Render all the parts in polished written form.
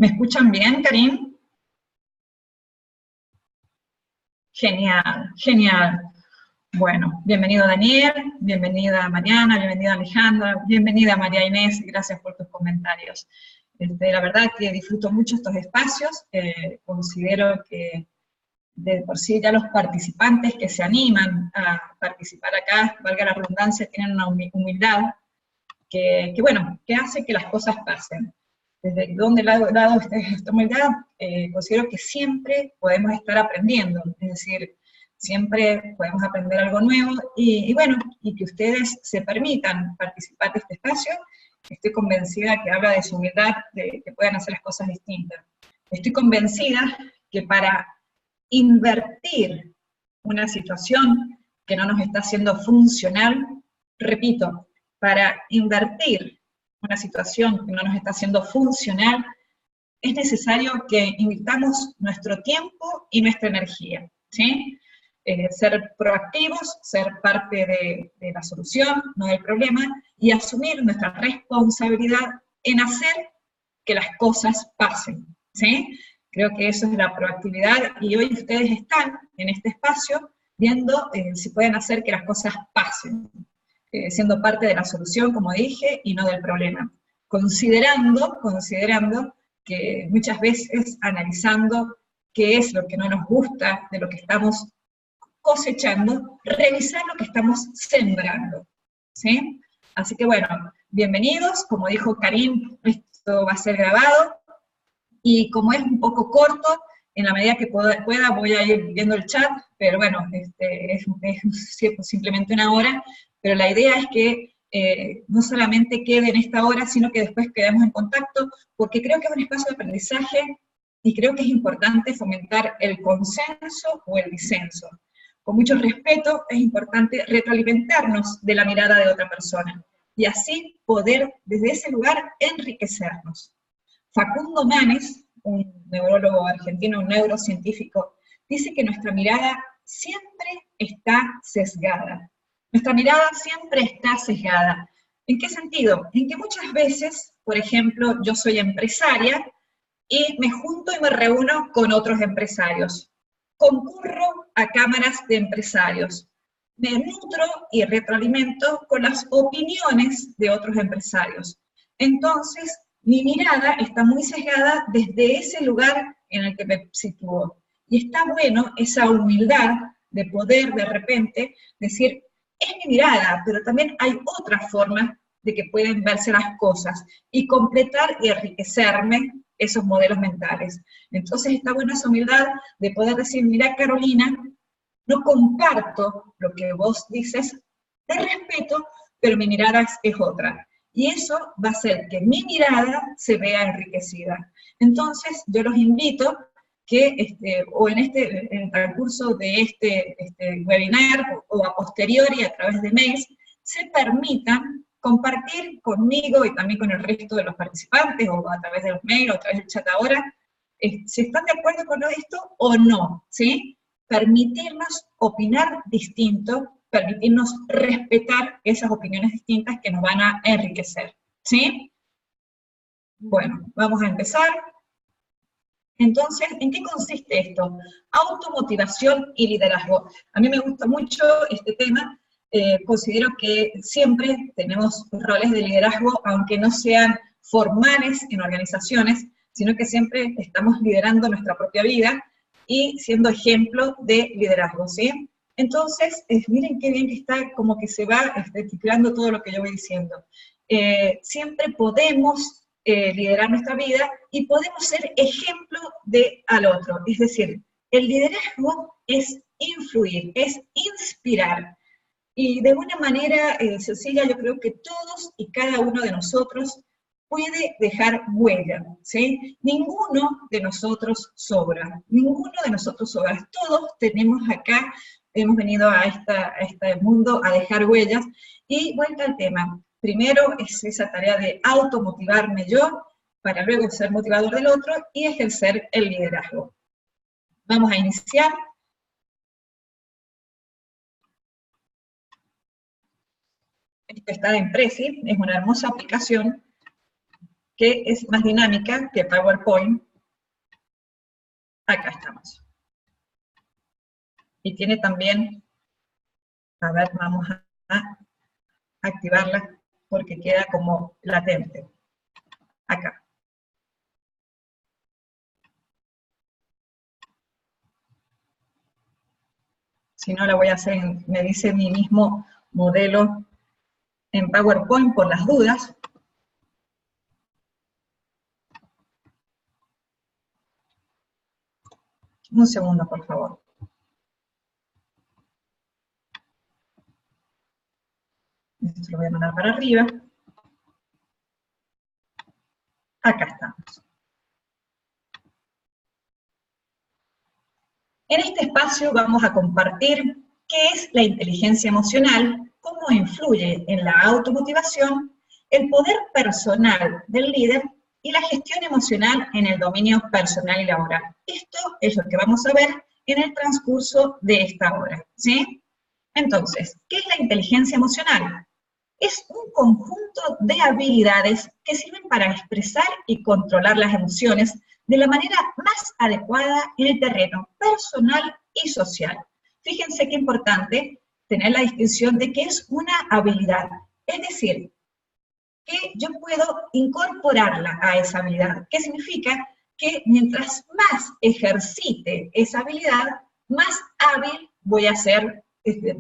¿Me escuchan bien, Karim? Genial, genial. Bueno, bienvenido Daniel, bienvenida Mariana, bienvenida Alejandra, bienvenida María Inés, gracias por tus comentarios. La verdad que disfruto mucho estos espacios, considero que de por sí ya los participantes que se animan a participar acá, valga la redundancia, tienen una humildad que hace que las cosas pasen. Desde donde lado esta humildad, considero que siempre podemos estar aprendiendo, es decir, siempre podemos aprender algo nuevo, y que ustedes se permitan participar de este espacio. Estoy convencida que habla de su humildad, de que puedan hacer las cosas distintas. Estoy convencida que para invertir una situación que no nos está haciendo funcional, repito, para invertir una situación que no nos está haciendo funcional, es necesario que invirtamos nuestro tiempo y nuestra energía, ¿sí? Ser proactivos, ser parte de la solución, no del problema, y asumir nuestra responsabilidad en hacer que las cosas pasen, ¿sí? Creo que eso es la proactividad, y hoy ustedes están en este espacio viendo si pueden hacer que las cosas pasen, siendo parte de la solución, como dije, y no del problema. Considerando que muchas veces analizando qué es lo que no nos gusta de lo que estamos cosechando, revisar lo que estamos sembrando, ¿sí? Así que bueno, bienvenidos, como dijo Karim, esto va a ser grabado, y como es un poco corto, en la medida que pueda voy a ir viendo el chat, pero bueno, es simplemente una hora, pero la idea es que no solamente quede en esta hora, sino que después quedemos en contacto, porque creo que es un espacio de aprendizaje, y creo que es importante fomentar el consenso o el disenso. Con mucho respeto, es importante retroalimentarnos de la mirada de otra persona, y así poder, desde ese lugar, enriquecernos. Facundo Manes, un neurólogo argentino, un neurocientífico, dice que nuestra mirada siempre está sesgada. Nuestra mirada siempre está sesgada. ¿En qué sentido? En que muchas veces, por ejemplo, yo soy empresaria y me junto y me reúno con otros empresarios. Concurro a cámaras de empresarios. Me nutro y retroalimento con las opiniones de otros empresarios. Entonces, mi mirada está muy sesgada desde ese lugar en el que me sitúo. Y está bueno esa humildad de poder de repente decir, es mi mirada, pero también hay otras formas de que pueden verse las cosas, y completar y enriquecerme esos modelos mentales. Entonces está buena esa humildad de poder decir, mira Carolina, no comparto lo que vos dices, te respeto, pero mi mirada es otra. Y eso va a hacer que mi mirada se vea enriquecida. Entonces, yo los invito que, en el transcurso de este webinar, o a posteriori a través de mails, se permitan compartir conmigo y también con el resto de los participantes, o a través de los mails, o a través del chat ahora, si están de acuerdo con esto o no, ¿sí? Permitirnos opinar distinto, permitirnos respetar esas opiniones distintas que nos van a enriquecer, ¿sí? Bueno, vamos a empezar. Entonces, ¿en qué consiste esto? Automotivación y liderazgo. A mí me gusta mucho este tema, considero que siempre tenemos roles de liderazgo, aunque no sean formales en organizaciones, sino que siempre estamos liderando nuestra propia vida y siendo ejemplo de liderazgo, ¿sí? Entonces, miren qué bien que está, como que se va titulando todo lo que yo voy diciendo. Siempre podemos liderar nuestra vida, y podemos ser ejemplo al otro. Es decir, el liderazgo es influir, es inspirar. Y de una manera sencilla, yo creo que todos y cada uno de nosotros puede dejar huella, ¿sí? Ninguno de nosotros sobra, ninguno de nosotros sobra. Todos tenemos acá, hemos venido a este mundo a dejar huellas, y vuelta al tema. Primero es esa tarea de automotivarme yo, para luego ser motivador del otro y ejercer el liderazgo. Vamos a iniciar. Esto está en Prezi, es una hermosa aplicación que es más dinámica que PowerPoint. Acá estamos. Y tiene también, a ver, vamos a activarla porque queda como latente. Acá. Si no, la voy a hacer, me dice mi mismo modelo en PowerPoint por las dudas. Un segundo, por favor. Esto lo voy a mandar para arriba. Acá estamos. En este espacio vamos a compartir qué es la inteligencia emocional, cómo influye en la automotivación, el poder personal del líder y la gestión emocional en el dominio personal y laboral. Esto es lo que vamos a ver en el transcurso de esta hora, ¿sí? Entonces, ¿qué es la inteligencia emocional? Es un conjunto de habilidades que sirven para expresar y controlar las emociones de la manera más adecuada en el terreno personal y social. Fíjense qué importante tener la distinción de que es una habilidad, es decir, que yo puedo incorporarla a esa habilidad. ¿Qué significa? Que mientras más ejercite esa habilidad, más hábil voy a ser,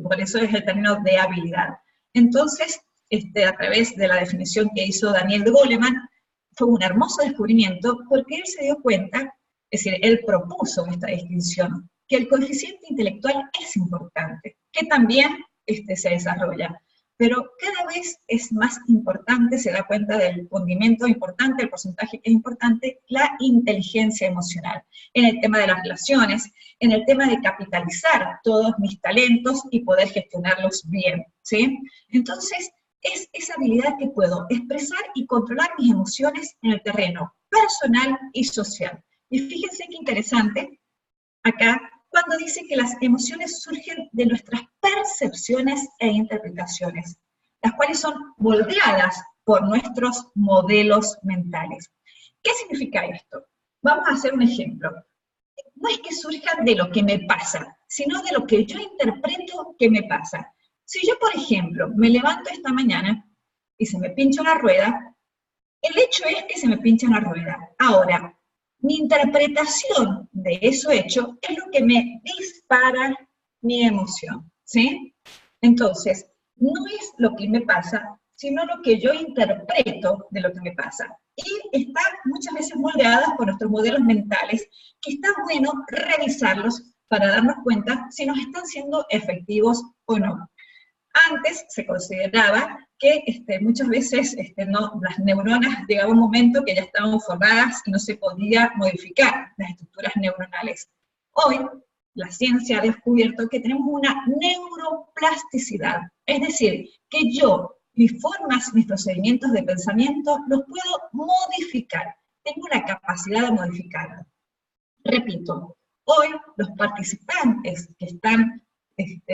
por eso es el término de habilidad. Entonces, a través de la definición que hizo Daniel de Goleman, fue un hermoso descubrimiento porque él se dio cuenta, es decir, él propuso esta distinción, que el coeficiente intelectual es importante, que también se desarrolla, pero cada vez es más importante, se da cuenta del condimento importante, el porcentaje que es importante, la inteligencia emocional, en el tema de las relaciones, en el tema de capitalizar todos mis talentos y poder gestionarlos bien, ¿sí? Entonces, es esa habilidad que puedo expresar y controlar mis emociones en el terreno personal y social. Y fíjense qué interesante, acá, cuando dice que las emociones surgen de nuestras percepciones e interpretaciones, las cuales son moldeadas por nuestros modelos mentales. ¿Qué significa esto? Vamos a hacer un ejemplo. No es que surjan de lo que me pasa, sino de lo que yo interpreto que me pasa. Si yo, por ejemplo, me levanto esta mañana y se me pincha una rueda, el hecho es que se me pincha una rueda. Ahora, mi interpretación de eso hecho es lo que me dispara mi emoción, ¿sí? Entonces, no es lo que me pasa, sino lo que yo interpreto de lo que me pasa. Y está muchas veces moldeadas por nuestros modelos mentales, que está bueno revisarlos para darnos cuenta si nos están siendo efectivos o no. Antes se consideraba que muchas veces las neuronas llegaba un momento que ya estaban formadas y no se podía modificar las estructuras neuronales. Hoy, la ciencia ha descubierto que tenemos una neuroplasticidad, es decir, que yo, mis formas, mis procedimientos de pensamiento, los puedo modificar. Tengo la capacidad de modificarlos. Repito, hoy los participantes que están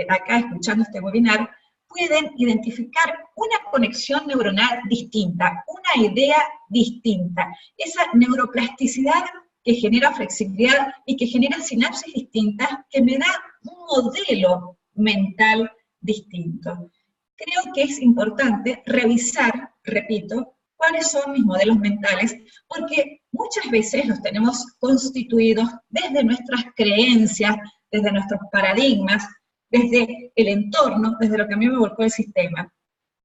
acá escuchando este webinar pueden identificar una conexión neuronal distinta, una idea distinta, esa neuroplasticidad que genera flexibilidad y que genera sinapsis distintas, que me da un modelo mental distinto. Creo que es importante revisar, repito, cuáles son mis modelos mentales, porque muchas veces los tenemos constituidos desde nuestras creencias, desde nuestros paradigmas, desde el entorno, desde lo que a mí me volcó el sistema.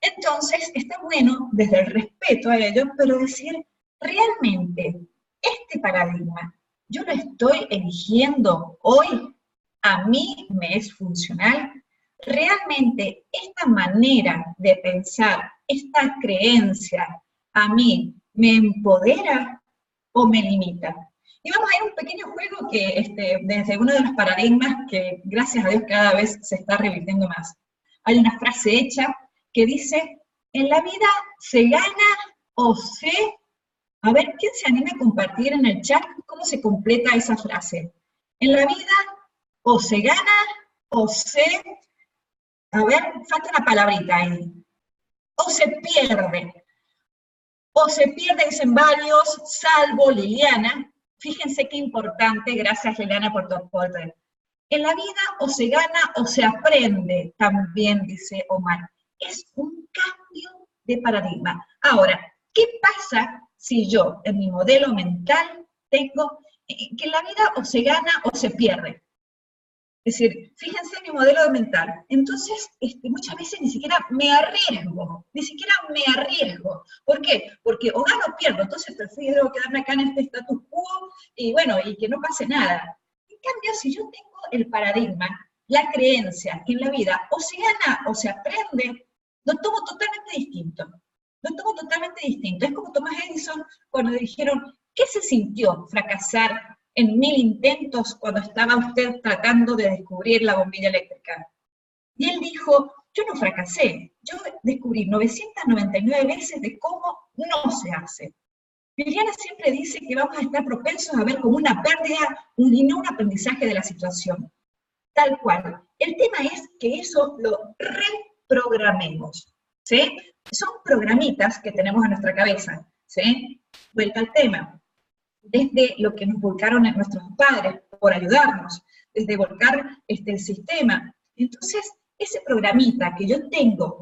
Entonces, está bueno, desde el respeto a ello, pero decir, realmente, este paradigma, yo lo estoy eligiendo hoy, a mí me es funcional. Realmente, esta manera de pensar, esta creencia, a mí, ¿me empodera o me limita? Y vamos a ir a un pequeño juego que desde uno de los paradigmas que, gracias a Dios, cada vez se está revirtiendo más. Hay una frase hecha que dice, en la vida se gana o se... A ver, ¿quién se anima a compartir en el chat cómo se completa esa frase? En la vida o se gana o se... A ver, falta una palabrita ahí. O se pierde. o se pierde, dicen varios, salvo Liliana. Fíjense qué importante, gracias Liliana por tu aporte. En la vida o se gana o se aprende, también dice Omar. Es un cambio de paradigma. Ahora, ¿qué pasa si yo en mi modelo mental tengo que en la vida o se gana o se pierde? Es decir, fíjense en mi modelo mental. Entonces, muchas veces ni siquiera me arriesgo, ¿Por qué? Porque o gano o pierdo, entonces prefiero quedarme acá en este status quo y bueno, y que no pase nada. En cambio, si yo tengo el paradigma, la creencia que en la vida o se gana o se aprende, lo tomo totalmente distinto. Es como Thomas Edison cuando le dijeron, ¿qué se sintió fracasar en 1000 intentos cuando estaba usted tratando de descubrir la bombilla eléctrica? Y él dijo, yo no fracasé, yo descubrí 999 veces de cómo no se hace. Liliana siempre dice que vamos a estar propensos a ver como una pérdida y no un aprendizaje de la situación. Tal cual. El tema es que eso lo reprogramemos, ¿sí? Son programitas que tenemos en nuestra cabeza, ¿sí? Vuelta al tema. Desde lo que nos volcaron nuestros padres por ayudarnos, desde volcar el sistema. Entonces, ese programita que yo tengo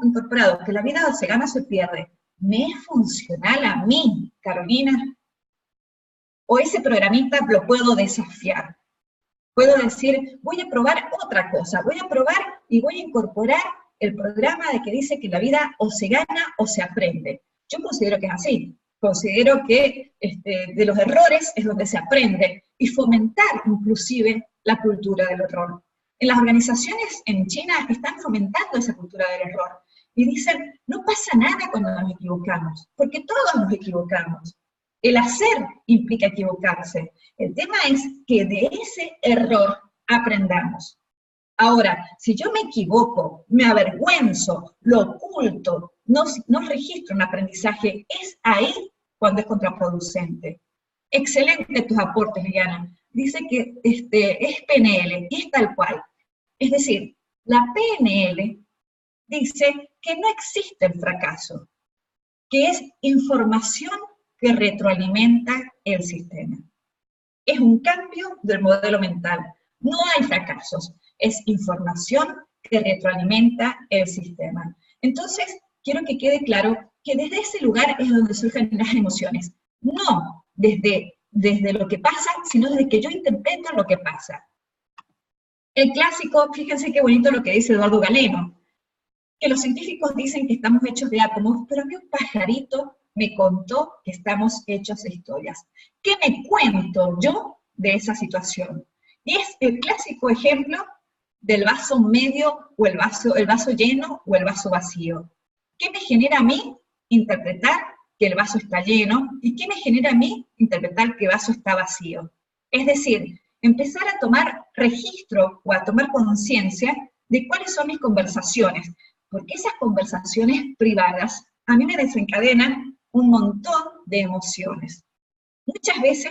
incorporado, que la vida se gana o se pierde, ¿me es funcional a mí, Carolina? ¿O ese programita lo puedo desafiar? Puedo decir, voy a probar otra cosa, voy a probar y voy a incorporar el programa de que dice que la vida o se gana o se aprende. Yo considero que es así. Considero que de los errores es donde se aprende y fomentar inclusive la cultura del error. En las organizaciones en China están fomentando esa cultura del error y dicen, no pasa nada cuando nos equivocamos, porque todos nos equivocamos. El hacer implica equivocarse. El tema es que de ese error aprendamos. Ahora, si yo me equivoco, me avergüenzo, lo oculto, no registro un aprendizaje, es ahí cuando es contraproducente. Excelente tus aportes, Liliana. Dice que es PNL, y es tal cual. Es decir, la PNL dice que no existe el fracaso, que es información que retroalimenta el sistema. Es un cambio del modelo mental. No hay fracasos, es información que retroalimenta el sistema. Entonces, quiero que quede claro que desde ese lugar es donde surgen las emociones. No desde lo que pasa, sino desde que yo interpreto lo que pasa. El clásico, fíjense qué bonito lo que dice Eduardo Galeno, que los científicos dicen que estamos hechos de átomos, pero a mí un pajarito me contó que estamos hechos de historias. ¿Qué me cuento yo de esa situación? Y es el clásico ejemplo del vaso medio, o el vaso lleno, o el vaso vacío. ¿Qué me genera a mí interpretar que el vaso está lleno? ¿Y qué me genera a mí interpretar que el vaso está vacío? Es decir, empezar a tomar registro, o a tomar conciencia de cuáles son mis conversaciones, porque esas conversaciones privadas a mí me desencadenan un montón de emociones. Muchas veces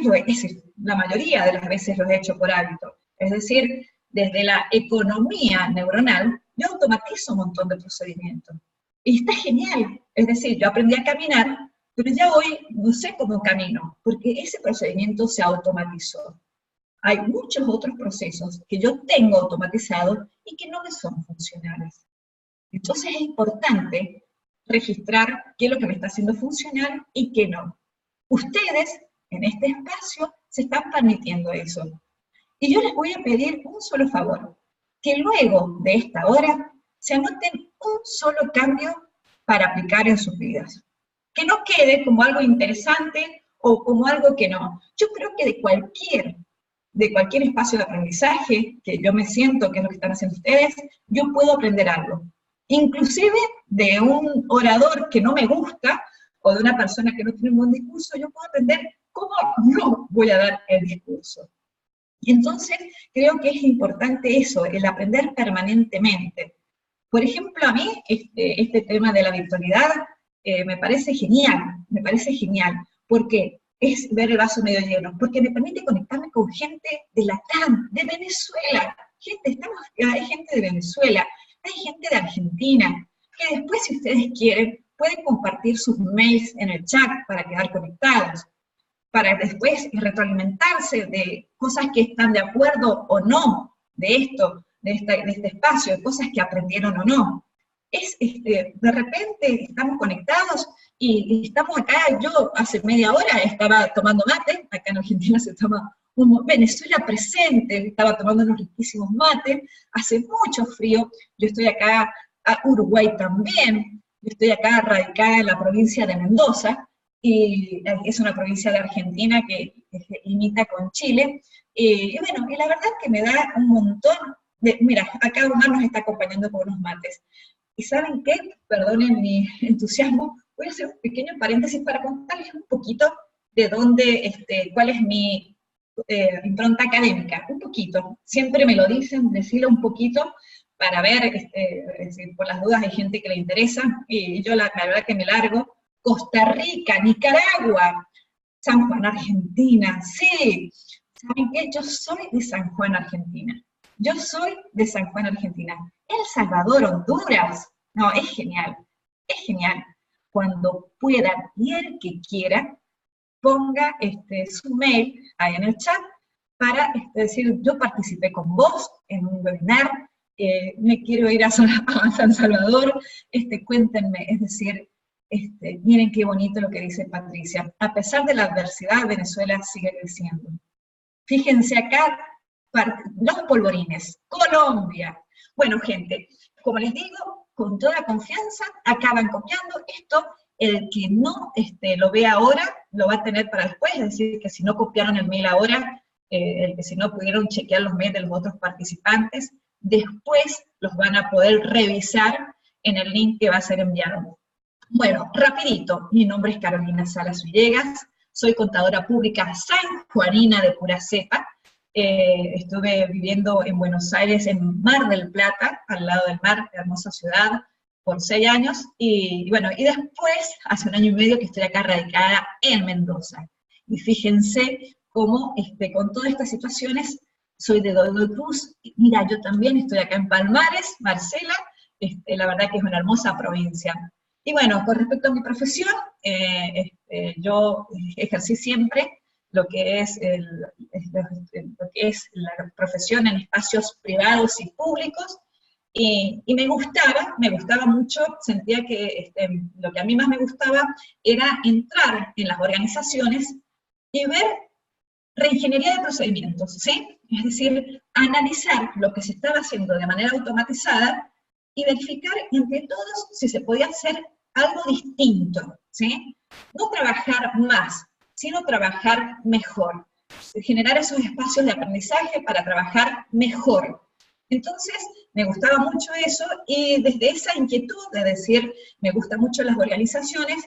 la mayoría de las veces lo he hecho por hábito. Es decir, desde la economía neuronal, yo automatizo un montón de procedimientos. Y está genial. Es decir, yo aprendí a caminar, pero ya hoy no sé cómo camino, porque ese procedimiento se automatizó. Hay muchos otros procesos que yo tengo automatizados y que no me son funcionales. Entonces es importante registrar qué es lo que me está haciendo funcionar y qué no. Ustedes, en este espacio, se están permitiendo eso. Y yo les voy a pedir un solo favor, que luego de esta hora se anoten un solo cambio para aplicar en sus vidas. Que no quede como algo interesante o como algo que no. Yo creo que de cualquier espacio de aprendizaje, que yo me siento que es lo que están haciendo ustedes, yo puedo aprender algo. Inclusive de un orador que no me gusta, o de una persona que no tiene un buen discurso, yo puedo aprender cómo no voy a dar el discurso. Y entonces creo que es importante eso, el aprender permanentemente. Por ejemplo, a mí este tema de la virtualidad me parece genial, porque es ver el vaso medio lleno, porque me permite conectarme con gente de Latam, de Venezuela. Hay gente de Venezuela, hay gente de Argentina, que después, si ustedes quieren, pueden compartir sus mails en el chat para quedar conectados, para después retroalimentarse de cosas que están de acuerdo o no de esto, de este espacio, de cosas que aprendieron o no. De repente estamos conectados y estamos acá. Yo hace media hora estaba tomando mate, acá en Argentina se toma Venezuela presente, estaba tomando unos riquísimos mates, hace mucho frío, yo estoy acá, Uruguay también, yo estoy acá radicada en la provincia de Mendoza, y es una provincia de Argentina que limita con Chile, y bueno, y la verdad es que me da un montón de, mira, acá Omar nos está acompañando con unos mates, y ¿saben qué? Perdonen mi entusiasmo, voy a hacer un pequeño paréntesis para contarles un poquito de dónde, cuál es mi impronta académica, un poquito, siempre me lo dicen, decirlo un poquito, para ver, por las dudas hay gente que le interesa, y yo la verdad que me largo. Costa Rica, Nicaragua, San Juan, Argentina, sí. ¿Saben qué? Yo soy de San Juan, Argentina. Yo soy de San Juan, Argentina. El Salvador, Honduras. No, es genial, es genial. Cuando pueda y el que quiera, ponga su mail ahí en el chat para decir, yo participé con vos en un webinar, me quiero ir a San Salvador, cuéntenme, es decir, miren qué bonito lo que dice Patricia. A pesar de la adversidad, Venezuela sigue creciendo. Fíjense acá, los polvorines, Colombia. Bueno, gente, como les digo, con toda confianza, acaban copiando esto. El que no lo vea ahora, lo va a tener para después, es decir, que si no copiaron el mail ahora, el que si no pudieron chequear los mails de los otros participantes, después los van a poder revisar en el link que va a ser enviado. Bueno, rapidito, mi nombre es Carolina Salas Villegas, soy contadora pública sanjuanina de pura cepa, estuve viviendo en Buenos Aires, en Mar del Plata, al lado del mar, hermosa ciudad, por 6 años, y bueno, y después, hace 1 año y medio que estoy acá radicada en Mendoza. Y fíjense cómo, con todas estas situaciones, soy de Godoy Cruz, mira, yo también estoy acá en Palmares, Marcela, la verdad que es una hermosa provincia. Y bueno, con respecto a mi profesión, yo ejercí siempre lo que es la profesión en espacios privados y públicos, y me gustaba mucho, sentía que lo que a mí más me gustaba era entrar en las organizaciones y ver reingeniería de procedimientos, ¿sí? Es decir, analizar lo que se estaba haciendo de manera automatizada y verificar entre todos si se podía hacer algo distinto, ¿sí? No trabajar más, sino trabajar mejor. Generar esos espacios de aprendizaje para trabajar mejor. Entonces, me gustaba mucho eso, y desde esa inquietud de decir, me gustan mucho las organizaciones,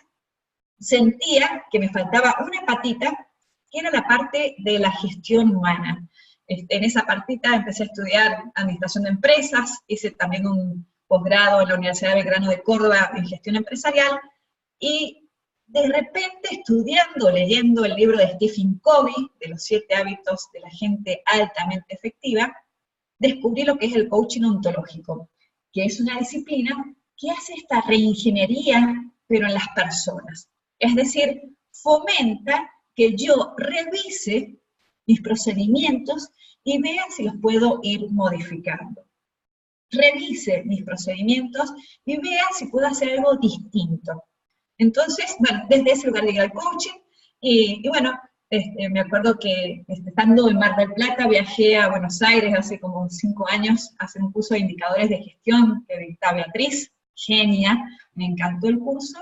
sentía que me faltaba una patita, que era la parte de la gestión humana. En esa partita empecé a estudiar administración de empresas, hice también un posgrado en la Universidad de Belgrano de Córdoba en gestión empresarial, y de repente estudiando, leyendo el libro de Stephen Covey, de los 7 hábitos de la gente altamente efectiva, descubrí lo que es el coaching ontológico, que es una disciplina que hace esta reingeniería, pero en las personas. Es decir, fomenta que yo revise mis procedimientos y vea si los puedo ir modificando. Revise mis procedimientos y vea si puedo hacer algo distinto. Entonces, bueno, desde ese lugar llegué al coaching, y bueno, me acuerdo que estando en Mar del Plata viajé a Buenos Aires hace como 5 años a hacer un curso de indicadores de gestión que dicta Beatriz, genia, me encantó el curso,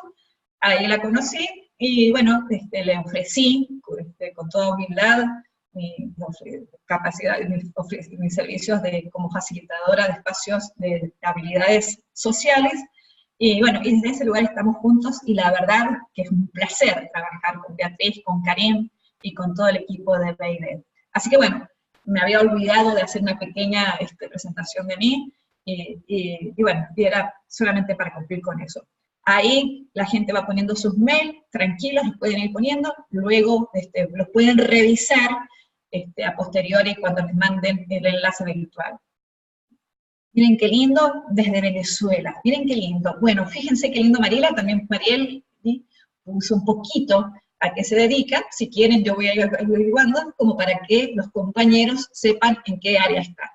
ahí la conocí, y bueno, le ofrecí, con toda humildad, mi capacidad, mis servicios como facilitadora de espacios de habilidades sociales, y bueno, y desde ese lugar estamos juntos, y la verdad que es un placer trabajar con Beatriz, con Karim, y con todo el equipo de BID. Así que bueno, me había olvidado de hacer una pequeña presentación de mí, y bueno, y era solamente para cumplir con eso. Ahí la gente va poniendo sus mails, tranquilos, los pueden ir poniendo, luego los pueden revisar a posteriori cuando les manden el enlace virtual. Miren qué lindo desde Venezuela. Miren qué lindo. Bueno, fíjense qué lindo Mariela, también Mariel, ¿sí? Puso un poquito a qué se dedica. Si quieren, yo voy a ir averiguando como para que los compañeros sepan en qué área están.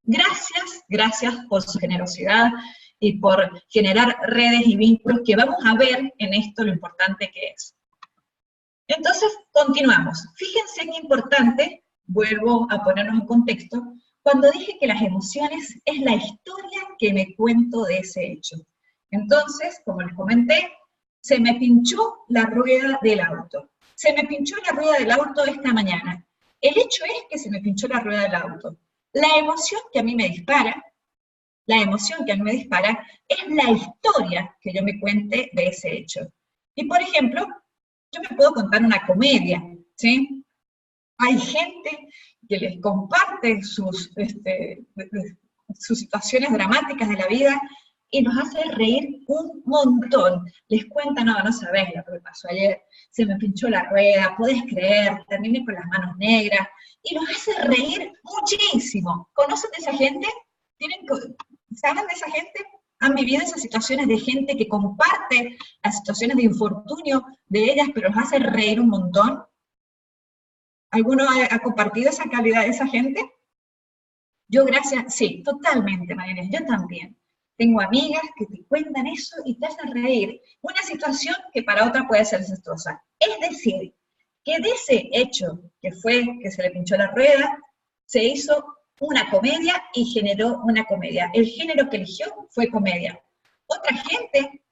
Gracias, gracias por su generosidad y por generar redes y vínculos que vamos a ver en esto lo importante que es. Entonces, continuamos. Fíjense qué importante, vuelvo a ponernos en contexto, cuando dije que las emociones es la historia que me cuento de ese hecho. Entonces, como les comenté, se me pinchó la rueda del auto. Se me pinchó la rueda del auto esta mañana. El hecho es que se me pinchó la rueda del auto. La emoción que a mí me dispara, es la historia que yo me cuente de ese hecho. Y por ejemplo, yo me puedo contar una comedia, ¿sí? Hay gente que les comparte sus situaciones dramáticas de la vida y nos hace reír un montón. Les cuenta, no sabés lo que me pasó ayer, se me pinchó la rueda, podés creer, terminé con las manos negras, y nos hace reír muchísimo. ¿Conocen de esa gente? ¿Saben de esa gente? ¿Han vivido esas situaciones de gente que comparte las situaciones de infortunio de ellas, pero los hace reír un montón? ¿Alguno ha compartido esa calidad de esa gente? Yo gracias, sí, totalmente, Mariana, yo también. Tengo amigas que te cuentan eso y te hacen reír. Una situación que para otra puede ser desastrosa. Es decir, que de ese hecho que fue que se le pinchó la rueda, se hizo una comedia y generó una comedia. El género que eligió fue comedia. Otra gente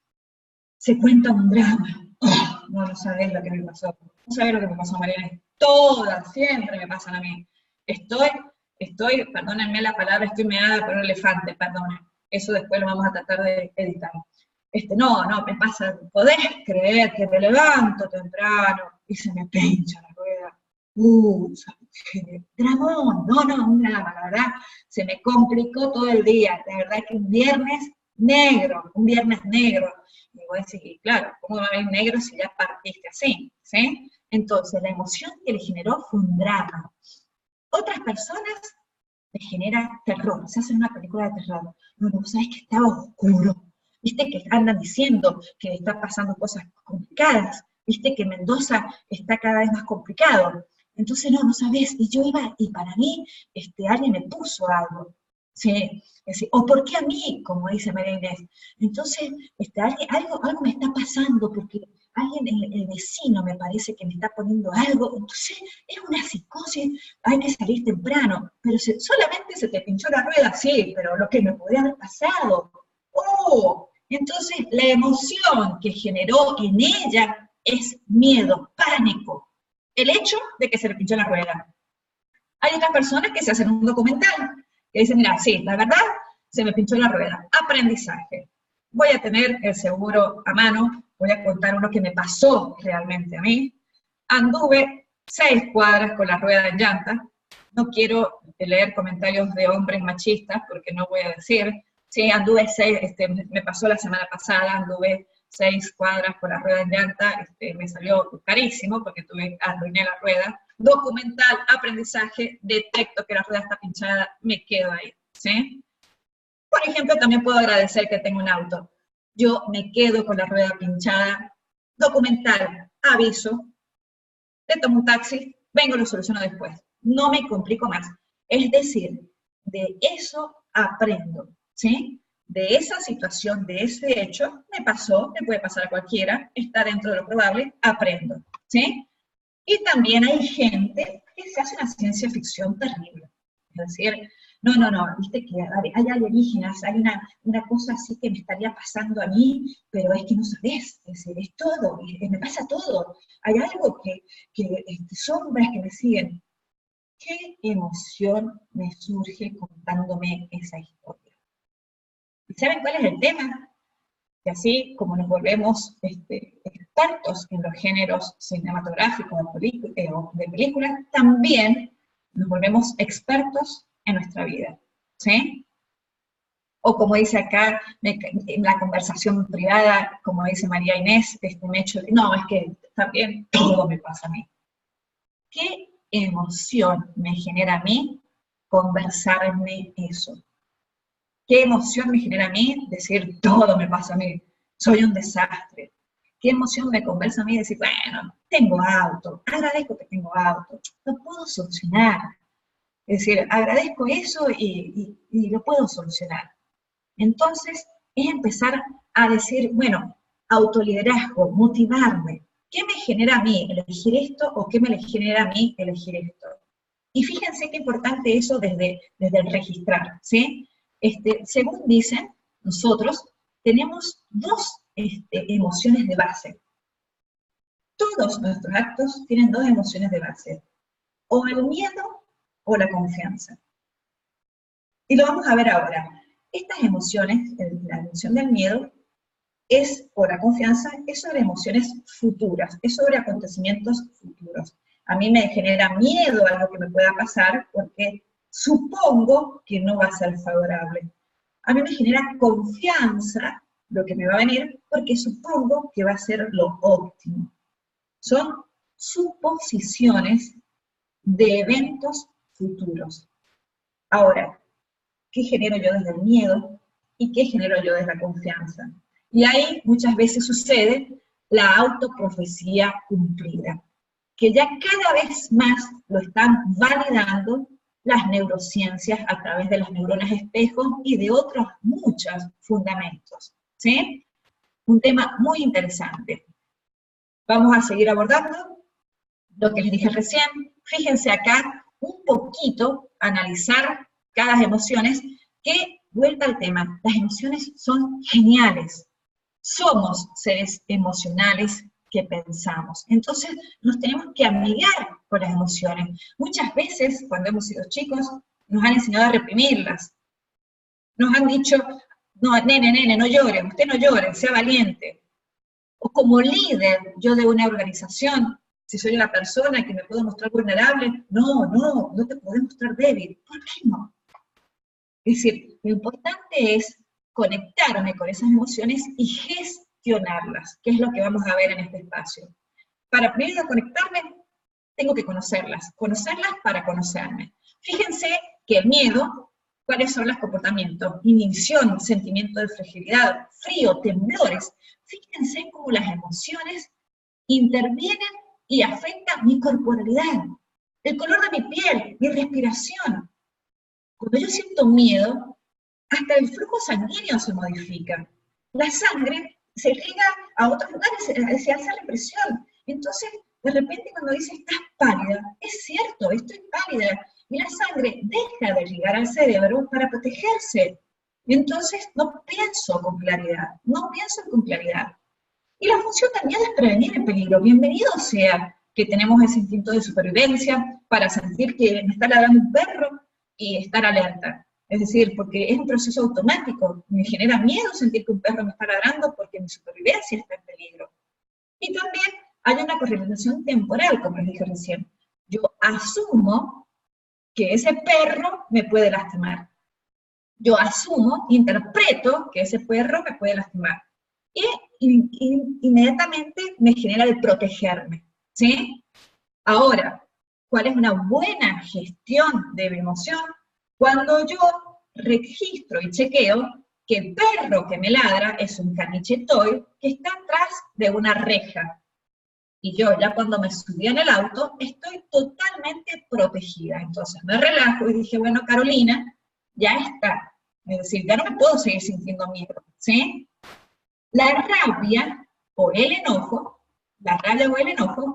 se cuenta un drama. Oh, no sabés lo que me pasó. No sabés lo que me pasó, Mariana. Todas, siempre me pasan a mí. Estoy, perdónenme la palabra, estoy meada por un elefante, perdón. Eso después lo vamos a tratar de editar. No, me pasa, podés creer que me levanto temprano y se me pincha la rueda. Dramón, un drama, la verdad, se me complicó todo el día. La verdad que un viernes negro. Y voy a decir, claro, ¿cómo va a haber negro si ya partiste así? ¿Sí? Entonces, la emoción que le generó fue un drama. Otras personas les genera terror, se hacen una película de terror. No, sabes que estaba oscuro. Viste que andan diciendo que está pasando cosas complicadas. Viste que Mendoza está cada vez más complicado. Entonces, no sabes. Y yo iba, y para mí, alguien me puso algo. ¿Sí? O ¿por qué a mí? Como dice María Inés. Entonces, algo me está pasando, porque alguien, el vecino me parece que me está poniendo algo. Entonces, es una psicosis, hay que salir temprano. Pero solamente se te pinchó la rueda, sí, pero lo que me podría haber pasado. ¡Oh! Entonces, la emoción que generó en ella es miedo, pánico. El hecho de que se le pinchó la rueda. Hay otras personas que se hacen un documental, que dicen, mira, sí, la verdad, se me pinchó la rueda. Aprendizaje. Voy a tener el seguro a mano, voy a contar uno que me pasó realmente a mí. Anduve 6 cuadras con la rueda en llanta. No quiero leer comentarios de hombres machistas, porque no voy a decir. Sí, anduve 6, me pasó la semana pasada, anduve 6 cuadras con la rueda en llanta, me salió carísimo, porque arruiné la rueda. Documental, aprendizaje, detecto que la rueda está pinchada, me quedo ahí, ¿sí? Por ejemplo, también puedo agradecer que tengo un auto. Yo me quedo con la rueda pinchada. Documental, aviso, le tomo un taxi, vengo y lo soluciono después. No me complico más. Es decir, de eso aprendo, ¿sí? De esa situación, de ese hecho, me pasó, me puede pasar a cualquiera, está dentro de lo probable, aprendo, ¿sí? Y también hay gente que se hace una ciencia ficción terrible. Es decir, no, viste que hay alienígenas, hay una cosa así que me estaría pasando a mí, pero es que no sabés, es todo, me pasa todo. Hay algo que sombras que me siguen. ¿Qué emoción me surge contándome esa historia? ¿Y saben cuál es el tema? Que así como nos volvemos expertos en los géneros cinematográficos de películas, también nos volvemos expertos en nuestra vida, ¿sí? O como dice acá, en la conversación privada, como dice María Inés, no, es que también todo me pasa a mí. ¿Qué emoción me genera a mí conversarme eso? ¿Qué emoción me genera a mí? Decir, todo me pasa a mí, soy un desastre. ¿Qué emoción me conversa a mí? Decir, bueno, tengo auto, agradezco que tengo auto, lo puedo solucionar. Es decir, agradezco eso y lo puedo solucionar. Entonces, es empezar a decir, bueno, autoliderazgo, motivarme. ¿Qué me genera a mí elegir esto o qué me genera a mí elegir esto? Y fíjense qué importante eso desde el registrar, ¿sí? Según dicen, nosotros tenemos dos emociones de base. Todos nuestros actos tienen dos emociones de base, o el miedo o la confianza. Y lo vamos a ver ahora. Estas emociones, la emoción del miedo, o la confianza, es sobre emociones futuras, es sobre acontecimientos futuros. A mí me genera miedo a lo que me pueda pasar porque supongo que no va a ser favorable. A mí me genera confianza lo que me va a venir porque supongo que va a ser lo óptimo. Son suposiciones de eventos futuros. Ahora, ¿qué genero yo desde el miedo y qué genero yo desde la confianza? Y ahí muchas veces sucede la autoprofecía cumplida, que ya cada vez más lo están validando las neurociencias a través de las neuronas espejo y de otros muchos fundamentos, ¿sí? Un tema muy interesante. Vamos a seguir abordando lo que les dije recién. Fíjense acá un poquito, analizar cada emociones, que vuelta al tema, las emociones son geniales. Somos seres emocionales que pensamos. Entonces nos tenemos que amigar con las emociones. Muchas veces, cuando hemos sido chicos, nos han enseñado a reprimirlas. Nos han dicho, no, nene, no llore, usted no llore, sea valiente. O como líder yo de una organización, si soy una persona que me puedo mostrar vulnerable, no te puedes mostrar débil. ¿Por qué no? Es decir, lo importante es conectarme con esas emociones y gestionarlas, que es lo que vamos a ver en este espacio. Para primero conectarme, tengo que conocerlas para conocerme. Fíjense que el miedo, ¿cuáles son los comportamientos? Inhibición, sentimiento de fragilidad, frío, temblores. Fíjense cómo las emociones intervienen y afectan mi corporalidad, el color de mi piel, mi respiración. Cuando yo siento miedo, hasta el flujo sanguíneo se modifica. La sangre se riega a otros lugares, se hace la presión. Entonces, de repente cuando dice, estás pálida, es cierto, estoy pálida. Y la sangre deja de llegar al cerebro para protegerse. Entonces, no pienso con claridad. Y la función también es prevenir el peligro. Bienvenido sea que tenemos ese instinto de supervivencia para sentir que me está ladrando un perro y estar alerta. Es decir, porque es un proceso automático. Me genera miedo sentir que un perro me está ladrando porque mi supervivencia está en peligro. Y también hay una correlación temporal, como les dije recién. Yo asumo que ese perro me puede lastimar. Yo asumo, interpreto que ese perro me puede lastimar. Y inmediatamente me genera el protegerme, ¿sí? Ahora, ¿cuál es una buena gestión de mi emoción? Cuando yo registro y chequeo que el perro que me ladra es un caniche toy que está atrás de una reja. Y yo ya cuando me subí en el auto estoy totalmente protegida. Entonces me relajo y dije, bueno, Carolina, ya está. Es decir, ya no me puedo seguir sintiendo miedo, ¿sí? La rabia o el enojo,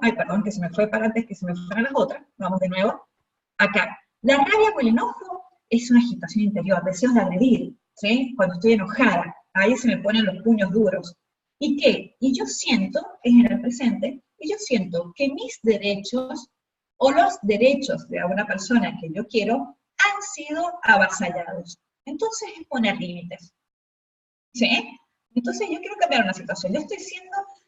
ay, perdón, que se me fue para antes que se me fueran las otras, vamos de nuevo, acá. La rabia o el enojo es una agitación interior, deseos de agredir, ¿sí? Cuando estoy enojada, ahí se me ponen los puños duros. ¿Y qué? Y yo siento, es en el presente, y yo siento que mis derechos, o los derechos de una persona que yo quiero, han sido avasallados. Entonces es poner límites, ¿sí? Entonces yo quiero cambiar una situación. Yo estoy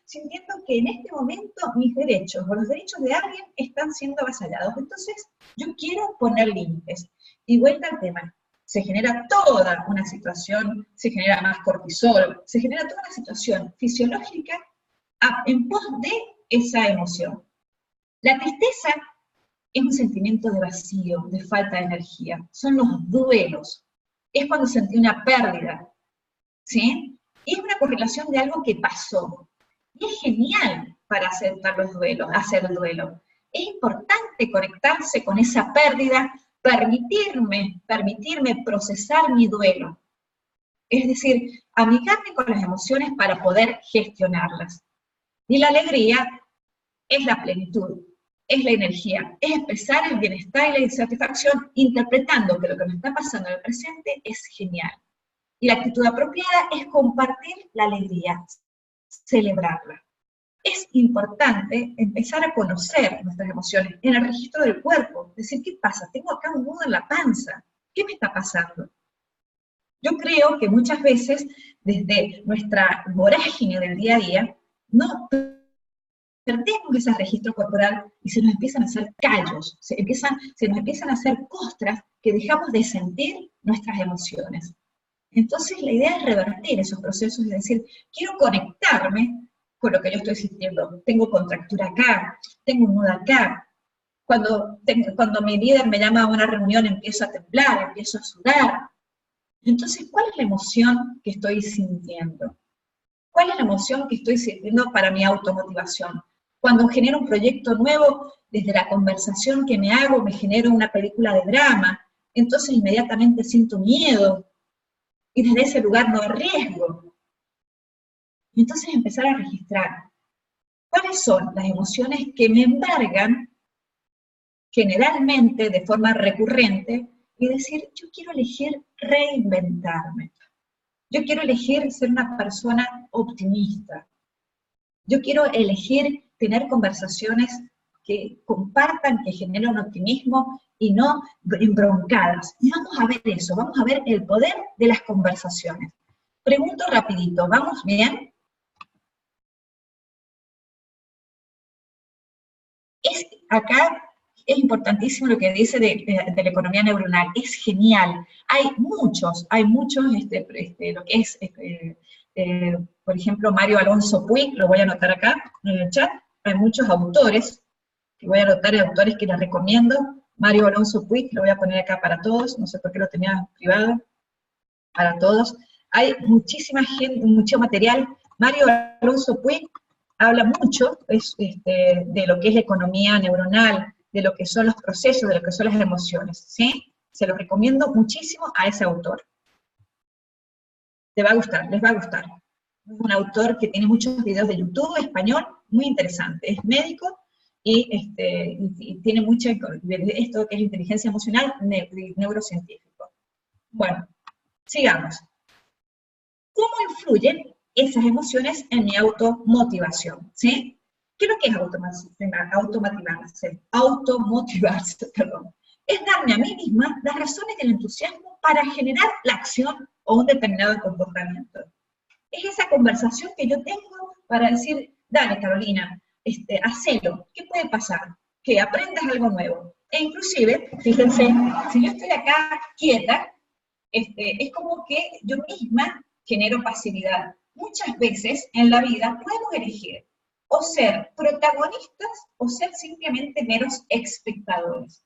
sintiendo que en este momento mis derechos o los derechos de alguien están siendo avasallados. Entonces yo quiero poner límites. Y vuelta al tema. Se genera toda una situación, se genera más cortisol, se genera toda una situación fisiológica en pos de esa emoción. La tristeza es un sentimiento de vacío, de falta de energía. Son los duelos. es cuando sentí una pérdida, ¿sí? Y es una correlación de algo que pasó. Y es genial para aceptar los duelos, hacer el duelo. Es importante conectarse con esa pérdida, permitirme procesar mi duelo. Es decir, amigarme con las emociones para poder gestionarlas. Y la alegría es la plenitud, es la energía, es expresar el bienestar y la satisfacción interpretando que lo que me está pasando en el presente es genial. Y la actitud apropiada es compartir la alegría, celebrarla. Es importante empezar a conocer nuestras emociones en el registro del cuerpo, decir, ¿qué pasa? Tengo acá un nudo en la panza, ¿qué me está pasando? Yo creo que muchas veces, desde nuestra vorágine del día a día, no perdemos ese registro corporal y se nos empiezan a hacer callos, se nos empiezan a hacer costras que dejamos de sentir nuestras emociones. Entonces la idea es revertir esos procesos y decir, quiero conectarme con lo que yo estoy sintiendo. Tengo contractura acá, tengo un nudo acá. Cuando mi líder me llama a una reunión empiezo a temblar, empiezo a sudar. Entonces, ¿cuál es la emoción que estoy sintiendo? ¿Cuál es la emoción que estoy sintiendo para mi automotivación? Cuando genero un proyecto nuevo, desde la conversación que me hago, me genero una película de drama, entonces inmediatamente siento miedo, y desde ese lugar no arriesgo. Y entonces empezar a registrar cuáles son las emociones que me embargan generalmente de forma recurrente y decir, yo quiero elegir reinventarme. Yo quiero elegir ser una persona optimista. Yo quiero elegir tener conversaciones que compartan, que generen un optimismo y no embroncadas. Y vamos a ver eso, vamos a ver el poder de las conversaciones. Pregunto rapidito, ¿vamos bien? Acá es importantísimo lo que dice de la economía neuronal, es genial. Hay muchos, lo que es, por ejemplo, Mario Alonso Puig, lo voy a anotar acá en el chat, hay muchos autores, que voy a anotar autores que les recomiendo. Mario Alonso Puig, lo voy a poner acá para todos, no sé por qué lo tenía privado, para todos. Hay muchísima gente, mucho material. Mario Alonso Puig habla mucho de lo que es la economía neuronal, de lo que son los procesos, de lo que son las emociones, ¿sí? Se lo recomiendo muchísimo a ese autor. Te va a gustar, les va a gustar. Es un autor que tiene muchos videos de YouTube, español, muy interesante. Es médico y tiene mucho de esto que es inteligencia emocional, neurocientífico. Bueno, sigamos. ¿Cómo influyen esas emociones en mi automotivación? ¿Sí? ¿Qué es lo que es automotivarse, perdón. Es darme a mí misma las razones del entusiasmo para generar la acción o un determinado comportamiento. Es esa conversación que yo tengo para decir, dale Carolina, hacelo, ¿qué puede pasar? Que aprendas algo nuevo. E inclusive, fíjense, si yo estoy acá quieta, es como que yo misma genero pasividad. Muchas veces en la vida podemos elegir o ser protagonistas o ser simplemente meros espectadores.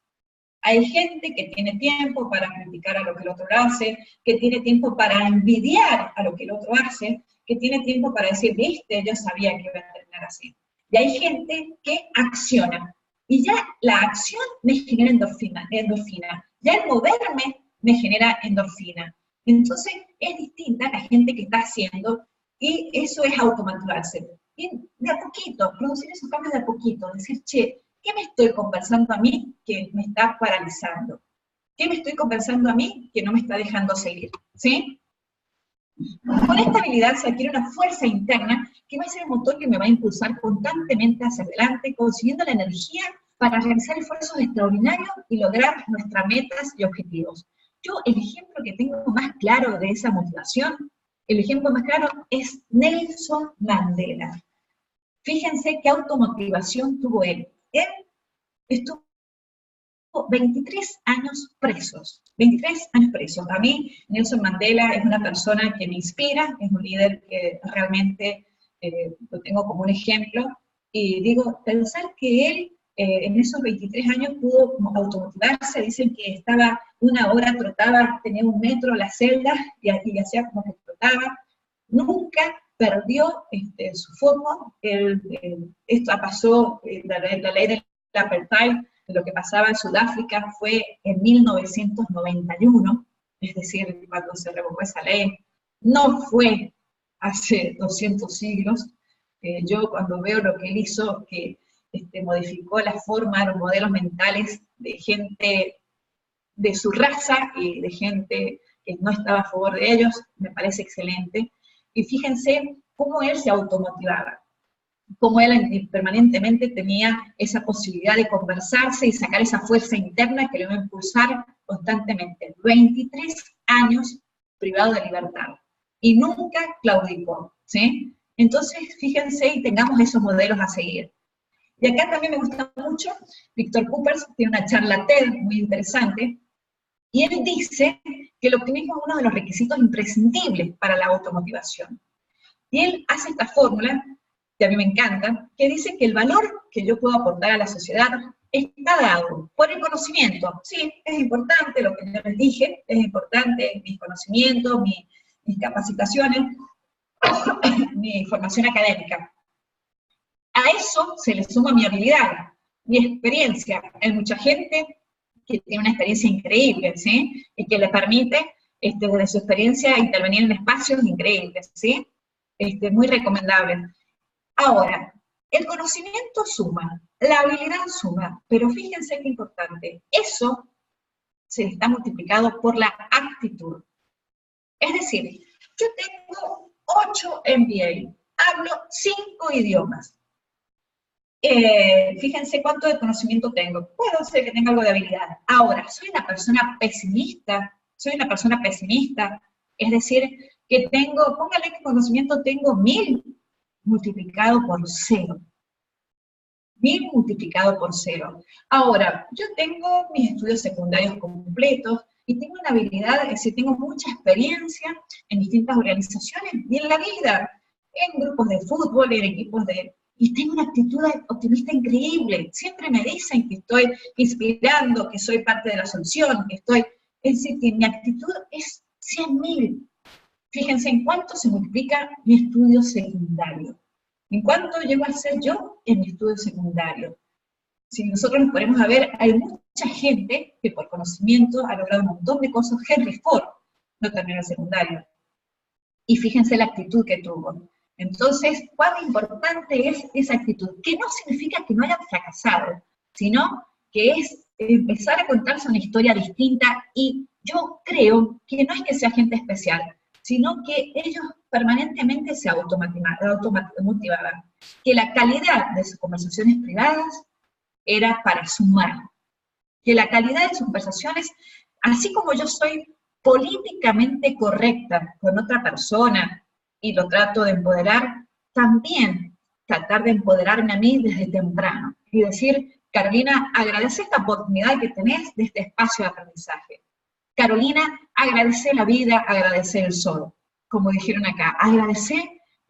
Hay gente que tiene tiempo para criticar a lo que el otro hace, que tiene tiempo para envidiar a lo que el otro hace, que tiene tiempo para decir, viste, yo sabía que iba a terminar así. Y hay gente que acciona. Y ya la acción me genera endorfina. Ya el moverme me genera endorfina. Entonces es distinta a la gente que está haciendo, y eso es automotivarse. Y de a poquito, producir esos cambios de a poquito, decir, che, ¿qué me estoy conversando a mí que me está paralizando? ¿Qué me estoy conversando a mí que no me está dejando seguir? ¿Sí? Con esta habilidad se adquiere una fuerza interna que va a ser el motor que me va a impulsar constantemente hacia adelante, consiguiendo la energía para realizar esfuerzos extraordinarios y lograr nuestras metas y objetivos. Yo, el ejemplo que tengo más claro de esa motivación, el ejemplo más claro es Nelson Mandela. Fíjense qué automotivación tuvo él. Él estuvo 23 años presos. 23 años presos. A mí, Nelson Mandela es una persona que me inspira, es un líder que realmente lo tengo como un ejemplo, y digo, pensar que él en esos 23 años pudo automotivarse, dicen que estaba 1 hora, trotaba, tenía 1 metro la celda, y hacía como que trotaba, nunca perdió su foco. Esto pasó, la ley del apartheid, lo que pasaba en Sudáfrica fue en 1991, es decir, cuando se revocó esa ley, no fue hace 200 siglos. Yo cuando veo lo que él hizo, que modificó la forma, los modelos mentales de gente de su raza y de gente que no estaba a favor de ellos, me parece excelente. Y fíjense cómo él se automotivaba, cómo él permanentemente tenía esa posibilidad de conversarse y sacar esa fuerza interna que le iba a impulsar constantemente. 23 años privado de libertad, y nunca claudicó, ¿sí? Entonces, fíjense y tengamos esos modelos a seguir. Y acá también me gusta mucho, Víctor Coopers tiene una charla TED muy interesante, y él dice que el optimismo es uno de los requisitos imprescindibles para la automotivación. Y él hace esta fórmula, que a mí me encanta, que dice que el valor que yo puedo aportar a la sociedad está dado por el conocimiento. Sí, es importante lo que yo les dije, es importante mis conocimientos, mis capacitaciones, mi formación académica. A eso se le suma mi habilidad, mi experiencia. Hay mucha gente que tiene una experiencia increíble, ¿sí? Y que le permite, desde su experiencia, intervenir en espacios increíbles, ¿sí? Muy recomendable. Ahora, el conocimiento suma, la habilidad suma, pero fíjense qué importante, eso se está multiplicado por la actitud. Es decir, yo tengo 8 MBA, hablo 5 idiomas. Fíjense cuánto de conocimiento tengo. Puedo ser que tenga algo de habilidad. Ahora, soy una persona pesimista, es decir, que tengo, póngale que conocimiento tengo 1000 multiplicado por 0. 1000 multiplicado por 0. Ahora, yo tengo mis estudios secundarios completos y tengo una habilidad, es decir, tengo mucha experiencia en distintas organizaciones y en la vida, en grupos de fútbol, en equipos de... Y tengo una actitud optimista increíble. Siempre me dicen que estoy inspirando, que soy parte de la solución, que estoy... Es decir, que mi actitud es 100.000. Fíjense en cuánto se multiplica mi estudio secundario. ¿En cuánto llego a ser yo en mi estudio secundario? Si nosotros nos ponemos a ver, hay mucha gente que por conocimiento ha logrado un montón de cosas. Henry Ford no terminó el secundario. Y fíjense la actitud que tuvo. Entonces, cuán importante es esa actitud, que no significa que no hayan fracasado, sino que es empezar a contarse una historia distinta, y yo creo que no es que sea gente especial, sino que ellos permanentemente se automotivaban, que la calidad de sus conversaciones privadas era para sumar, que la calidad de sus conversaciones, así como yo soy políticamente correcta con otra persona y lo trato de empoderar, también tratar de empoderarme a mí desde temprano y decir, Carolina, agradece esta oportunidad que tenés de este espacio de aprendizaje. Carolina, agradece la vida, agradece el sol. Como dijeron acá, agradecer,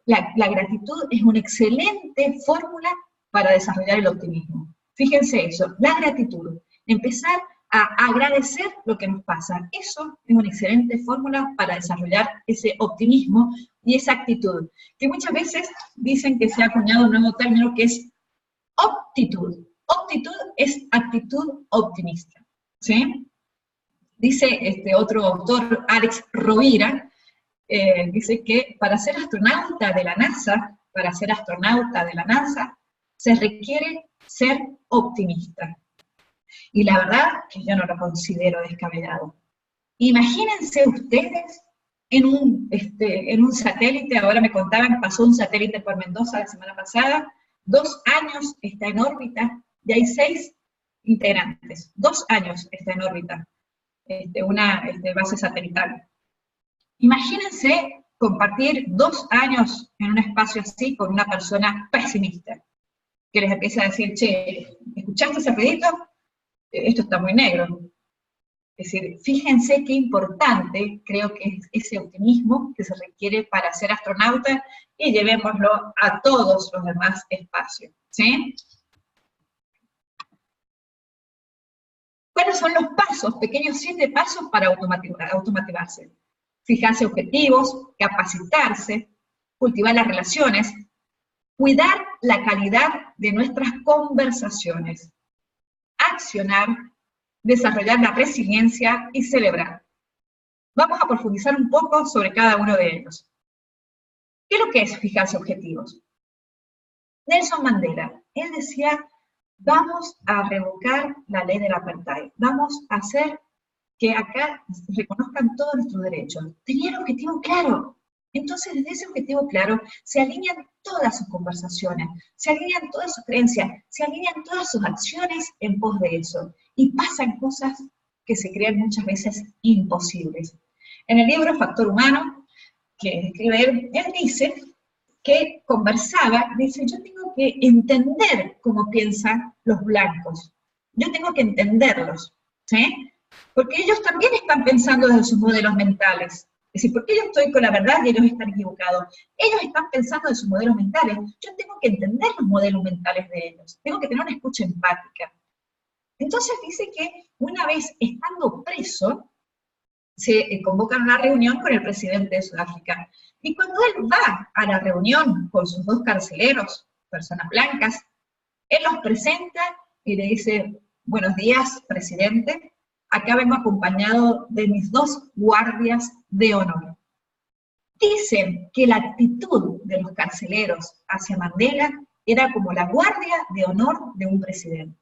la gratitud es una excelente fórmula para desarrollar el optimismo. Fíjense eso, la gratitud, empezar a agradecer lo que nos pasa. Eso es una excelente fórmula para desarrollar ese optimismo y esa actitud, que muchas veces dicen que se ha acuñado un nuevo término que es optitud. Optitud es actitud optimista, ¿sí? Dice otro autor, Alex Rovira, dice que para ser astronauta de la NASA, se requiere ser optimista. Y la verdad que yo no lo considero descabellado. Imagínense ustedes en un satélite, ahora me contaban, pasó un satélite por Mendoza la semana pasada, 2 años está en órbita, y hay 6 integrantes, 2 años está en órbita, una base satelital. Imagínense compartir 2 años en un espacio así con una persona pesimista, que les empieza a decir, che, ¿escuchaste ese ruidito? Esto está muy negro. Es decir, fíjense qué importante creo que es ese optimismo que se requiere para ser astronauta, y llevémoslo a todos los demás espacios, ¿sí? ¿Cuáles son los pasos, pequeños 7 pasos para automatizarse? Fijarse objetivos, capacitarse, cultivar las relaciones, cuidar la calidad de nuestras conversaciones, accionar, desarrollar la resiliencia y celebrar. Vamos a profundizar un poco sobre cada uno de ellos. ¿Qué es lo que es fijarse objetivos? Nelson Mandela, él decía, vamos a revocar la ley del apartheid, vamos a hacer que acá reconozcan todos nuestros derechos. Tenía el objetivo claro. Entonces, desde ese objetivo claro, se alinean todas sus conversaciones, se alinean todas sus creencias, se alinean todas sus acciones en pos de eso. Y pasan cosas que se crean muchas veces imposibles. En el libro Factor Humano, que escribe él dice que conversaba, dice, yo tengo que entender cómo piensan los blancos. Yo tengo que entenderlos, ¿sí? Porque ellos también están pensando desde sus modelos mentales. Es decir, porque yo estoy con la verdad y ellos están equivocados. Ellos están pensando de sus modelos mentales. Yo tengo que entender los modelos mentales de ellos. Tengo que tener una escucha empática. Entonces dice que una vez estando preso, se convoca una reunión con el presidente de Sudáfrica. Y cuando él va a la reunión con sus 2 carceleros, personas blancas, él los presenta y le dice, buenos días, presidente, acá vengo acompañado de mis 2 guardias de honor. Dicen que la actitud de los carceleros hacia Mandela era como la guardia de honor de un presidente.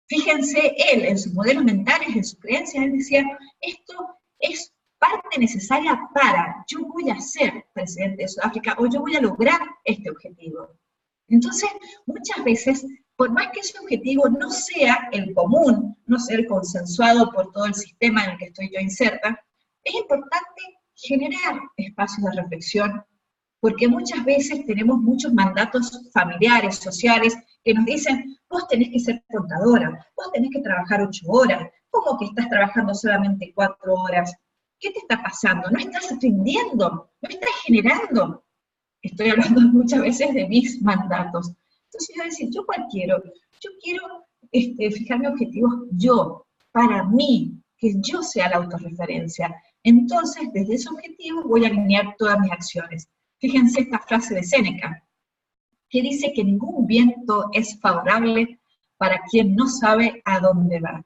Fíjense, él en sus modelos mentales, en sus creencias, él decía, esto es parte necesaria para, yo voy a ser presidente de Sudáfrica o yo voy a lograr este objetivo. Entonces, muchas veces, por más que ese objetivo no sea el común, no sea el consensuado por todo el sistema en el que estoy yo inserta, es importante generar espacios de reflexión, porque muchas veces tenemos muchos mandatos familiares, sociales, que nos dicen, vos tenés que ser contadora, vos tenés que trabajar 8 horas, ¿cómo que estás trabajando solamente 4 horas? ¿Qué te está pasando? ¿No estás aprendiendo? ¿No estás generando? Estoy hablando muchas veces de mis mandatos. Entonces yo voy a decir, ¿yo cuál quiero? Yo quiero fijarme objetivos yo, para mí, que yo sea la autorreferencia. Entonces, desde ese objetivo voy a alinear todas mis acciones. Fíjense esta frase de Séneca, que dice que ningún viento es favorable para quien no sabe a dónde va.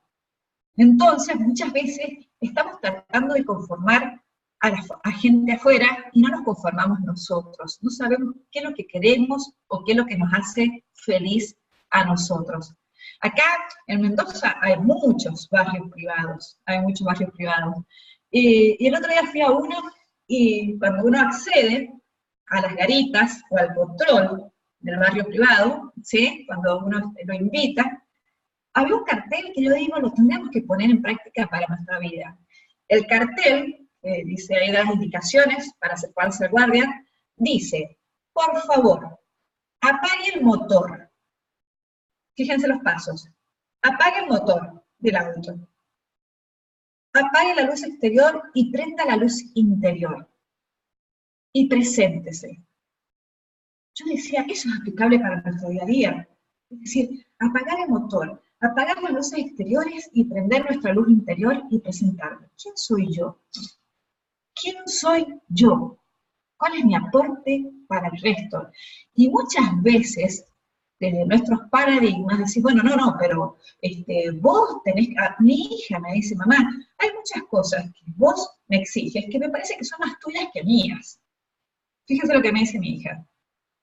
Entonces, muchas veces estamos tratando de conformar a gente afuera y no nos conformamos nosotros. No sabemos qué es lo que queremos o qué es lo que nos hace feliz a nosotros. Acá en Mendoza hay muchos barrios privados, y el otro día fui a uno y cuando uno accede a las garitas o al control del barrio privado, ¿sí? Cuando uno lo invita, había un cartel que yo digo, lo tendríamos que poner en práctica para nuestra vida. El cartel, dice ahí las indicaciones para separarse el guardia, dice, por favor, apague el motor. Fíjense los pasos. Apague el motor del auto. Apague la luz exterior y prenda la luz interior. Y preséntese. Yo decía, eso es aplicable para nuestro día a día. Es decir, apagar el motor, apagar las luces exteriores y prender nuestra luz interior y presentarme. ¿Quién soy yo? ¿Quién soy yo? ¿Cuál es mi aporte para el resto? Y muchas veces, desde nuestros paradigmas, decís, bueno, no, pero vos tenés, mi hija me dice, mamá, hay muchas cosas que vos me exiges que me parece que son más tuyas que mías. Fíjense lo que me dice mi hija.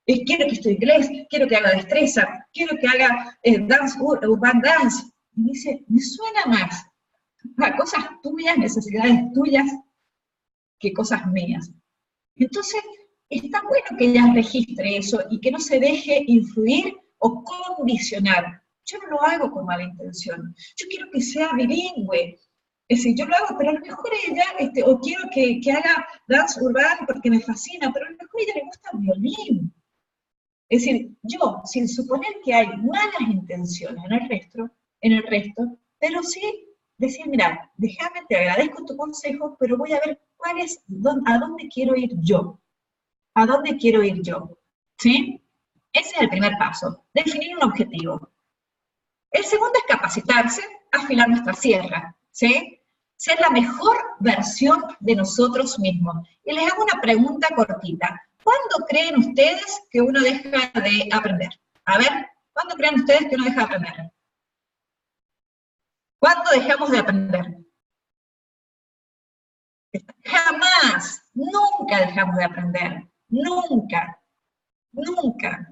Quiero que estudie inglés, quiero que haga destreza, quiero que haga urban dance. Y me dice, me suena más a cosas tuyas, necesidades tuyas, que cosas mías. Entonces, está bueno que ella registre eso y que no se deje influir o condicionar. Yo no lo hago con mala intención. Yo quiero que sea bilingüe. Es decir, yo lo hago, pero a lo mejor ella, o quiero que haga dance urban porque me fascina, pero a lo mejor a ella le gusta el violín. Es decir, yo, sin suponer que hay malas intenciones en el resto, pero sí decir, mira, déjame, te agradezco tu consejo, pero voy a ver a dónde quiero ir yo. ¿A dónde quiero ir yo? ¿Sí? Ese es el primer paso, definir un objetivo. El segundo es capacitarse, afilar nuestra sierra, ¿sí? Ser la mejor versión de nosotros mismos. Y les hago una pregunta cortita. ¿Cuándo creen ustedes que uno deja de aprender? A ver, ¿cuándo creen ustedes que uno deja de aprender? ¿Cuándo dejamos de aprender? Jamás, nunca dejamos de aprender, nunca, nunca.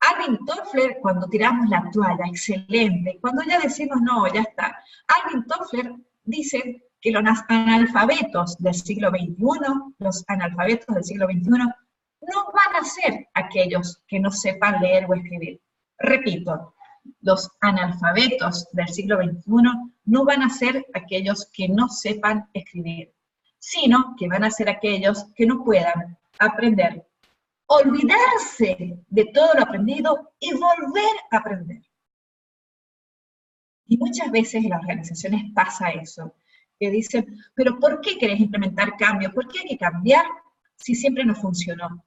Alvin Toffler, cuando tiramos la toalla, excelente. Cuando ya decimos, no, ya está. Alvin Toffler dice que los analfabetos del siglo XXI, los analfabetos del siglo XXI, no van a ser aquellos que no sepan leer o escribir. Repito, los analfabetos del siglo XXI no van a ser aquellos que no sepan escribir, sino que van a ser aquellos que no puedan aprender, olvidarse de todo lo aprendido y volver a aprender. Y muchas veces en las organizaciones pasa eso, que dicen, pero ¿por qué querés implementar cambios? ¿Por qué hay que cambiar si siempre no funcionó?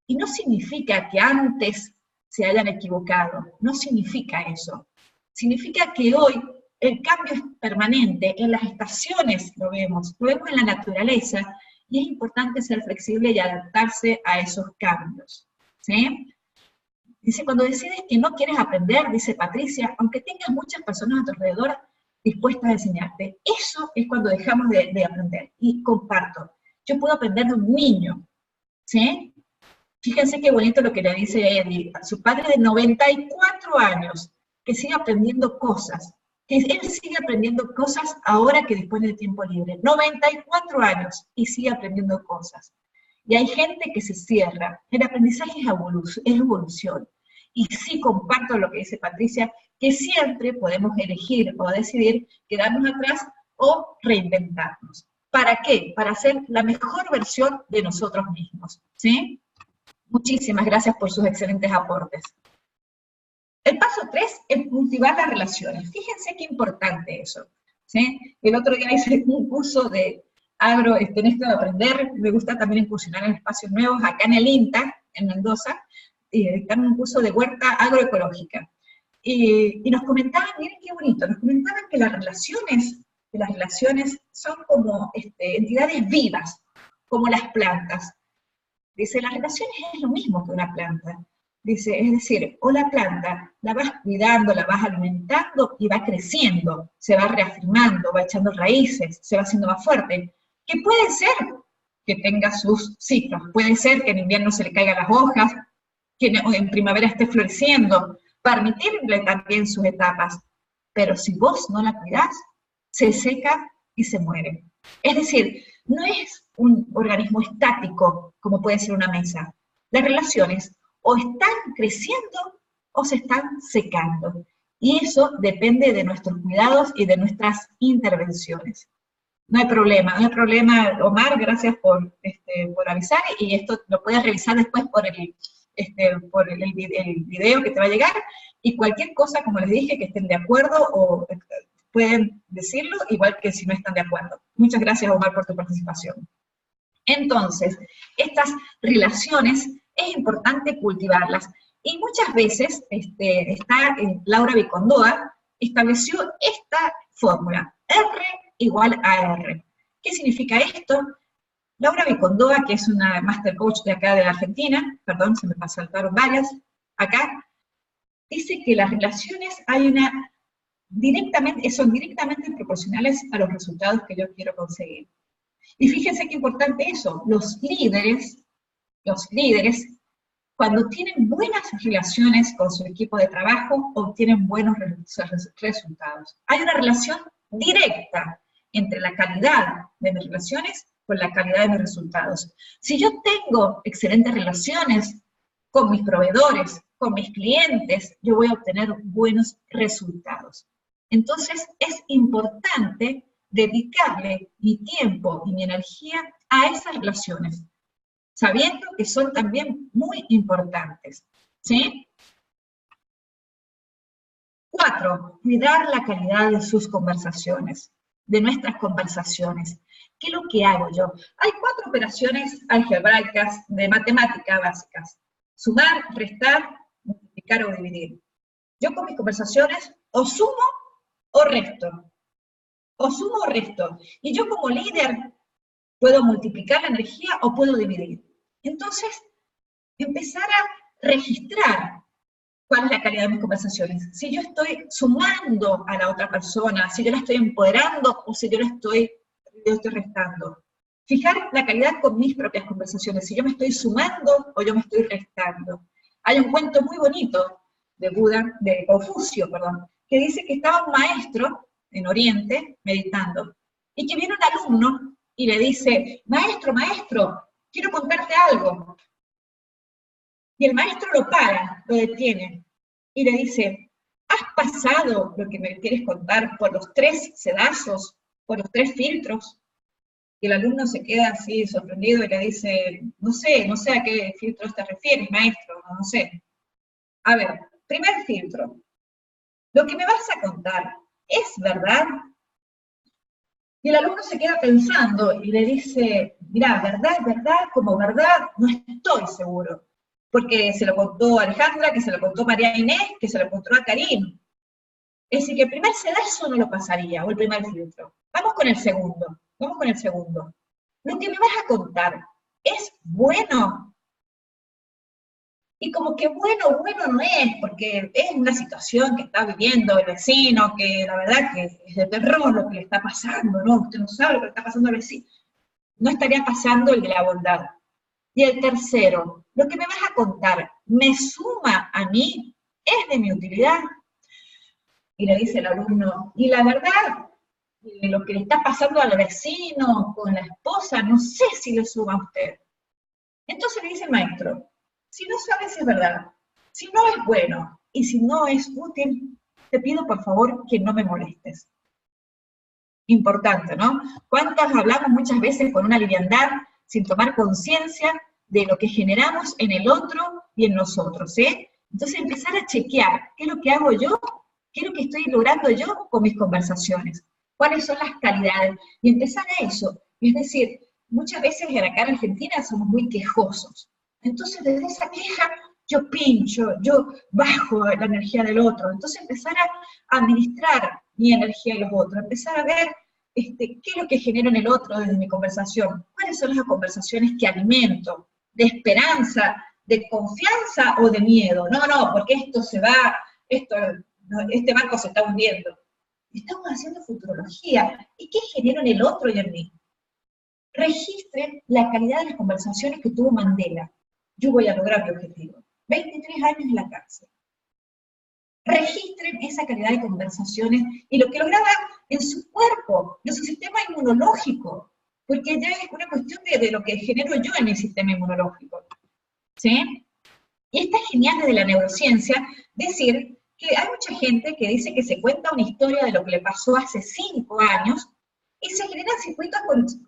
Y no significa que antes se hayan equivocado, no significa eso. Significa que hoy el cambio es permanente, en las estaciones lo vemos en la naturaleza, y es importante ser flexible y adaptarse a esos cambios, ¿sí? Dice, cuando decides que no quieres aprender, dice Patricia, aunque tengas muchas personas a tu alrededor dispuestas a enseñarte, eso es cuando dejamos de aprender. Y comparto, yo puedo aprender de un niño, ¿sí? Fíjense qué bonito lo que le dice Eddie, a su padre de 94 años, que sigue aprendiendo cosas, que él sigue aprendiendo cosas ahora que dispone de tiempo libre. 94 años y sigue aprendiendo cosas. Y hay gente que se cierra. El aprendizaje es evolución. Y sí comparto lo que dice Patricia, que siempre podemos elegir o decidir quedarnos atrás o reinventarnos. ¿Para qué? Para ser la mejor versión de nosotros mismos, ¿sí? Muchísimas gracias por sus excelentes aportes. El paso 3 es cultivar las relaciones. Fíjense qué importante eso, ¿sí? El otro día hice un curso de agro, en esto de aprender, me gusta también incursionar en espacios nuevos, acá en el INTA, en Mendoza, y dictaron un curso de huerta agroecológica. Y nos comentaban, miren qué bonito, nos comentaban que las relaciones son como entidades vivas, como las plantas. Dice, las relaciones es lo mismo que una planta. Dice, es decir, o la planta la vas cuidando, la vas alimentando y va creciendo, se va reafirmando, va echando raíces, se va haciendo más fuerte. Que puede ser que tenga sus ciclos, puede ser que en invierno se le caigan las hojas, que en primavera esté floreciendo, permitirle también sus etapas. Pero si vos no la cuidás, se seca y se muere. Es decir, no es un organismo estático como puede ser una mesa. Las relaciones o están creciendo o se están secando. Y eso depende de nuestros cuidados y de nuestras intervenciones. No hay problema, Omar, gracias por avisar, y esto lo puedes revisar después por el video que te va a llegar, y cualquier cosa, como les dije, que estén de acuerdo o pueden decirlo, igual que si no están de acuerdo. Muchas gracias, Omar, por tu participación. Entonces, estas relaciones es importante cultivarlas, y muchas veces Laura Vicondoa estableció esta fórmula, R igual a R. ¿Qué significa esto? Laura Vicondoa, que es una Master Coach de acá de la Argentina, perdón, se me saltaron varias, acá, dice que las relaciones son directamente proporcionales a los resultados que yo quiero conseguir. Y fíjense qué importante eso, los líderes, cuando tienen buenas relaciones con su equipo de trabajo, obtienen buenos resultados. Hay una relación directa entre la calidad de mis relaciones con la calidad de mis resultados. Si yo tengo excelentes relaciones con mis proveedores, con mis clientes, yo voy a obtener buenos resultados. Entonces, es importante dedicarle mi tiempo y mi energía a esas relaciones, sabiendo que son también muy importantes, ¿sí? 4, cuidar la calidad de sus conversaciones, de nuestras conversaciones. ¿Qué es lo que hago yo? Hay 4 operaciones algebraicas de matemática básicas: sumar, restar, multiplicar o dividir. Yo con mis conversaciones o sumo o resto. O sumo o resto. Y yo como líder puedo multiplicar la energía o puedo dividir. Entonces, empezar a registrar cuál es la calidad de mis conversaciones. Si yo estoy sumando a la otra persona, si yo la estoy empoderando o si yo estoy restando. Fijar la calidad con mis propias conversaciones, si yo me estoy sumando o yo me estoy restando. Hay un cuento muy bonito de Confucio, perdón, que dice que estaba un maestro en Oriente meditando y que viene un alumno y le dice, maestro, maestro, quiero contarte algo. Y el maestro lo para, lo detiene y le dice, ¿has pasado lo que me quieres contar por los 3 sedazos, por los 3 filtros? Y el alumno se queda así sorprendido y le dice, no sé a qué filtros te refieres, maestro, no sé. A ver, primer filtro, lo que me vas a contar, ¿es verdad? Y el alumno se queda pensando y le dice, mirá, verdad, como verdad, no estoy seguro. Porque se lo contó Alejandra, que se lo contó María Inés, que se lo contó a Karim. Es decir, que el primer sedazo no lo pasaría, o el primer filtro. Vamos con el segundo. Lo que me vas a contar, ¿es bueno? Y como que bueno no es, porque es una situación que está viviendo el vecino, que la verdad que es de terror lo que le está pasando, ¿no? Usted no sabe lo que le está pasando al vecino. No estaría pasando el de la bondad. Y el tercero, lo que me vas a contar, ¿me suma a mí? ¿Es de mi utilidad? Y le dice el alumno, y la verdad, lo que le está pasando al vecino, con la esposa, no sé si le suma a usted. Entonces le dice el maestro, si no sabes si es verdad, si no es bueno, y si no es útil, te pido por favor que no me molestes. Importante, ¿no? ¿Cuántas hablamos muchas veces con una liviandad, sin tomar conciencia de lo que generamos en el otro y en nosotros, Entonces empezar a chequear, ¿qué es lo que hago yo? ¿Qué es lo que estoy logrando yo con mis conversaciones? ¿Cuáles son las calidades? Y empezar a eso. Es decir, muchas veces acá en Argentina somos muy quejosos. Entonces desde esa queja yo pincho, yo bajo la energía del otro. Entonces empezar a administrar mi energía de los otros, empezar a ver qué es lo que genero en el otro desde mi conversación, cuáles son las conversaciones que alimento, de esperanza, de confianza o de miedo. No, porque esto se va, este barco se está hundiendo. Estamos haciendo futurología. ¿Y qué genero en el otro y en mí? Registren la calidad de las conversaciones que tuvo Mandela. Yo voy a lograr mi objetivo. 23 años en la cárcel. Registren esa calidad de conversaciones y lo que lograba en su cuerpo, en su sistema inmunológico, porque ya es una cuestión de lo que genero yo en mi sistema inmunológico. ¿Sí? Y está genial desde la neurociencia decir que hay mucha gente que dice que se cuenta una historia de lo que le pasó hace 5 años y se generan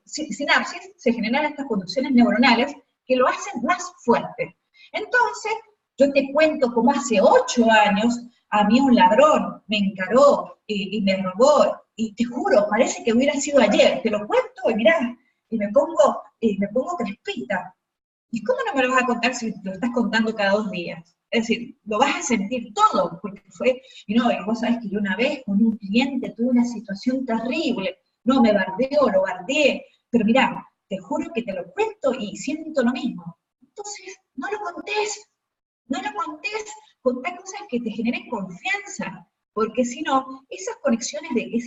sinapsis, se generan estas conducciones neuronales que lo hacen más fuerte. Entonces, yo te cuento cómo hace 8 años a mí un ladrón me encaró y me robó, y te juro, parece que hubiera sido ayer, te lo cuento y mirá, y me pongo crespita. ¿Y cómo no me lo vas a contar si lo estás contando cada 2 días? Es decir, lo vas a sentir todo, porque y vos sabés que yo una vez con un cliente tuve una situación terrible, no, me bardeó, lo bardeé, pero mirá, te juro que te lo cuento y siento lo mismo. Entonces, no lo contés, contá cosas que te generen confianza, porque si no, esas conexiones es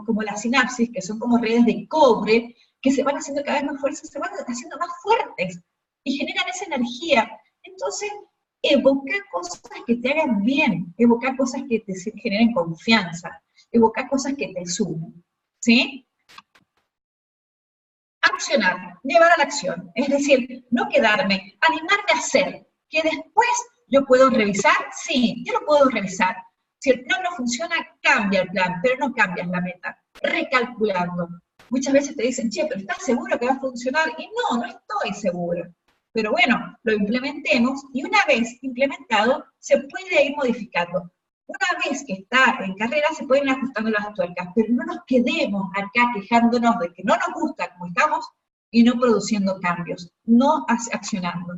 como la sinapsis, que son como redes de cobre, que se van haciendo cada vez más fuertes, se van haciendo más fuertes, y generan esa energía. Entonces, evoca cosas que te hagan bien, evoca cosas que te generen confianza, evoca cosas que te sumen, ¿sí? Accionar, llevar a la acción, es decir, no quedarme, animarme a hacer, que después yo puedo revisar, sí, yo lo puedo revisar. Si el plan no funciona, cambia el plan, pero no cambias la meta, recalculando. Muchas veces te dicen, che, pero ¿estás seguro que va a funcionar? Y no estoy seguro. Pero bueno, lo implementemos y una vez implementado, se puede ir modificando. Una vez que está en carrera, se pueden ir ajustando las tuercas, pero no nos quedemos acá quejándonos de que no nos gusta como estamos y no produciendo cambios, no accionando.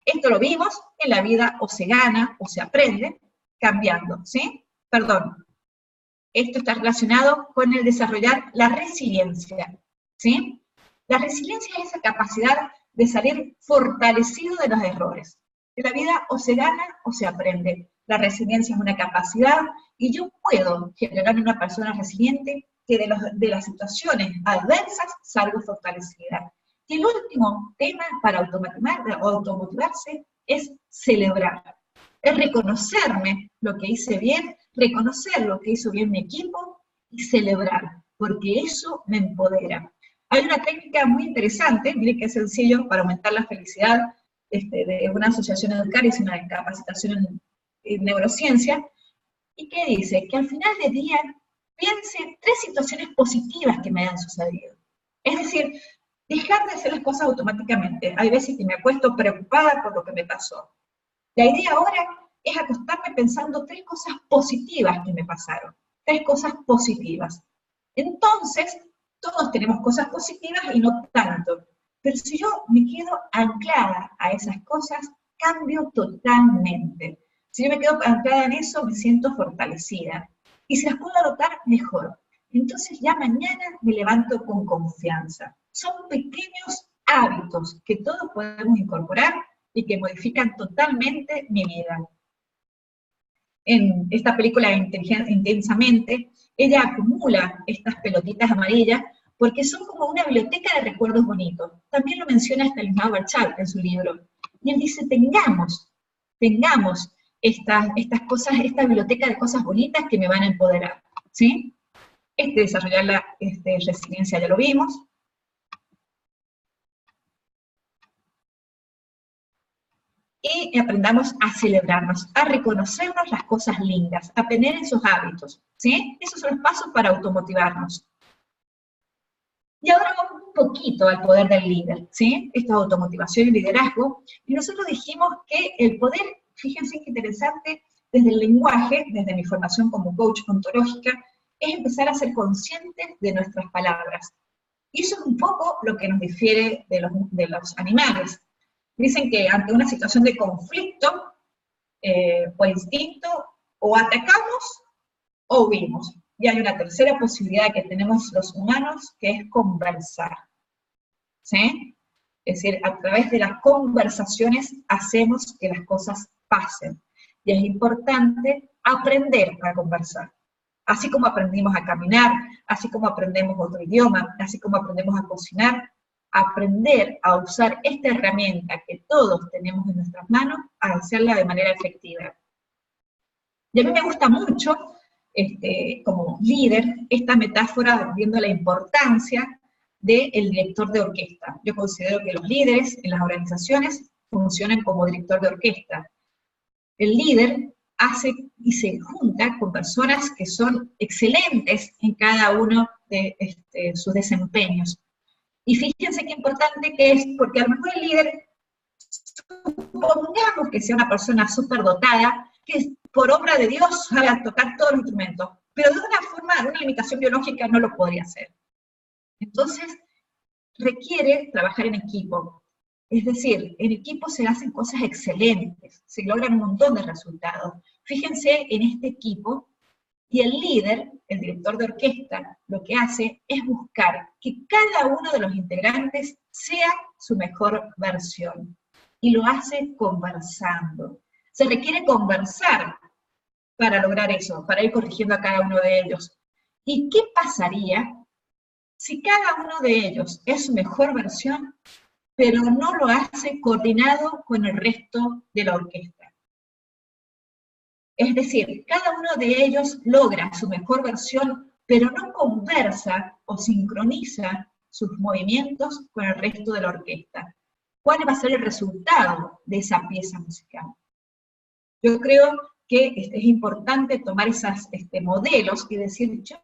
Esto lo vimos, en la vida o se gana o se aprende, cambiando, ¿sí? Perdón. Esto está relacionado con el desarrollar la resiliencia, ¿sí? La resiliencia es esa capacidad de salir fortalecido de los errores. En la vida o se gana o se aprende. La resiliencia es una capacidad y yo puedo generar una persona resiliente que de las situaciones adversas salgo fortalecida. Y el último tema para automotivarse es celebrar. Es reconocerme lo que hice bien, reconocer lo que hizo bien mi equipo y celebrar, porque eso me empodera. Hay una técnica muy interesante, miren qué sencillo, para aumentar la felicidad de una asociación educaria, es una capacitación en neurociencia, y que dice que al final del día piense 3 situaciones positivas que me han sucedido. Es decir, dejar de hacer las cosas automáticamente. Hay veces que me acuesto preocupada por lo que me pasó. La idea ahora es acostarme pensando 3 cosas positivas que me pasaron, 3 cosas positivas. Entonces, todos tenemos cosas positivas y no tanto, pero si yo me quedo anclada a esas cosas, cambio totalmente. Si yo me quedo anclada en eso, me siento fortalecida. Y si las puedo adoptar, mejor. Entonces ya mañana me levanto con confianza. Son pequeños hábitos que todos podemos incorporar y que modifican totalmente mi vida. En esta película Intensamente, ella acumula estas pelotitas amarillas porque son como una biblioteca de recuerdos bonitos. También lo menciona Stanislav Barchat en su libro. Y él dice, tengamos estas cosas, esta biblioteca de cosas bonitas que me van a empoderar, ¿sí? Desarrollar la resiliencia ya lo vimos. Y aprendamos a celebrarnos, a reconocernos las cosas lindas, a tener esos hábitos, ¿sí? Esos son los pasos para automotivarnos. Y ahora vamos un poquito al poder del líder, ¿sí? Esto es automotivación y liderazgo, y nosotros dijimos que el poder, fíjense qué interesante, desde el lenguaje, desde mi formación como coach ontológica, es empezar a ser conscientes de nuestras palabras. Y eso es un poco lo que nos difiere de los animales. Dicen que ante una situación de conflicto o instinto, o atacamos o huimos. Y hay una tercera posibilidad que tenemos los humanos, que es conversar. ¿Sí? Es decir, a través de las conversaciones hacemos que las cosas pasen. Y es importante aprender a conversar. Así como aprendimos a caminar, así como aprendemos otro idioma, así como aprendemos a cocinar, aprender a usar esta herramienta que todos tenemos en nuestras manos, a hacerla de manera efectiva. Y a mí me gusta mucho, como líder, esta metáfora viendo la importancia del director de orquesta. Yo considero que los líderes en las organizaciones funcionan como director de orquesta. El líder hace y se junta con personas que son excelentes en cada uno de sus desempeños. Y fíjense qué importante que es, porque a lo mejor el líder, supongamos que sea una persona súper dotada, que por obra de Dios sabe tocar todos los instrumentos, pero de una forma, de una limitación biológica no lo podría hacer. Entonces, requiere trabajar en equipo. Es decir, en equipo se hacen cosas excelentes, se logran un montón de resultados. Fíjense en este equipo, y el líder, el director de orquesta, lo que hace es buscar que cada uno de los integrantes sea su mejor versión. Y lo hace conversando. Se requiere conversar para lograr eso, para ir corrigiendo a cada uno de ellos. ¿Y qué pasaría si cada uno de ellos es su mejor versión, pero no lo hace coordinado con el resto de la orquesta? Es decir, cada uno de ellos logra su mejor versión, pero no conversa o sincroniza sus movimientos con el resto de la orquesta. ¿Cuál va a ser el resultado de esa pieza musical? Yo creo que es importante tomar esos modelos y decir, yo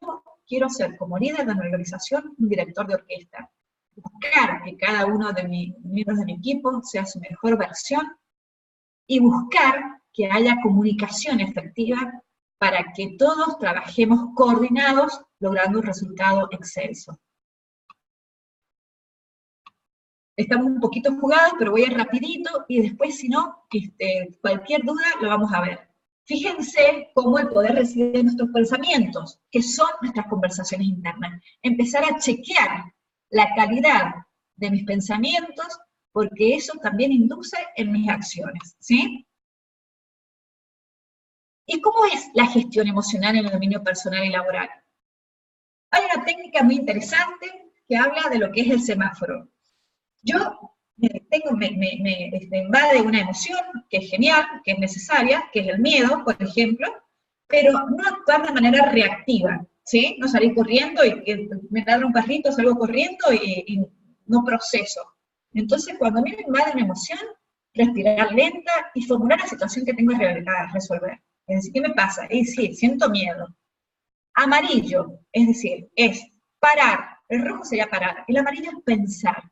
quiero ser como líder de una organización un director de orquesta. Buscar que cada uno de mis miembros de mi equipo sea su mejor versión y buscar que haya comunicación efectiva para que todos trabajemos coordinados logrando un resultado excelso. Estamos un poquito jugados, pero voy a ir rapidito y después, si no, cualquier duda lo vamos a ver. Fíjense cómo el poder reside en nuestros pensamientos, que son nuestras conversaciones internas. Empezar a chequear la calidad de mis pensamientos, porque eso también induce en mis acciones, ¿sí? ¿Y cómo es la gestión emocional en el dominio personal y laboral? Hay una técnica muy interesante que habla de lo que es el semáforo. Yo me invade una emoción que es genial, que es necesaria, que es el miedo, por ejemplo, pero no actuar de manera reactiva, ¿sí? No salir corriendo y que me ladra un perrito, salgo corriendo y no proceso. Entonces, cuando a mí me invade una emoción, respirar lenta y formular la situación que tengo que resolver. Es decir, ¿qué me pasa? Y sí, siento miedo. Amarillo, es decir, es parar. El rojo sería parar. El amarillo es pensar.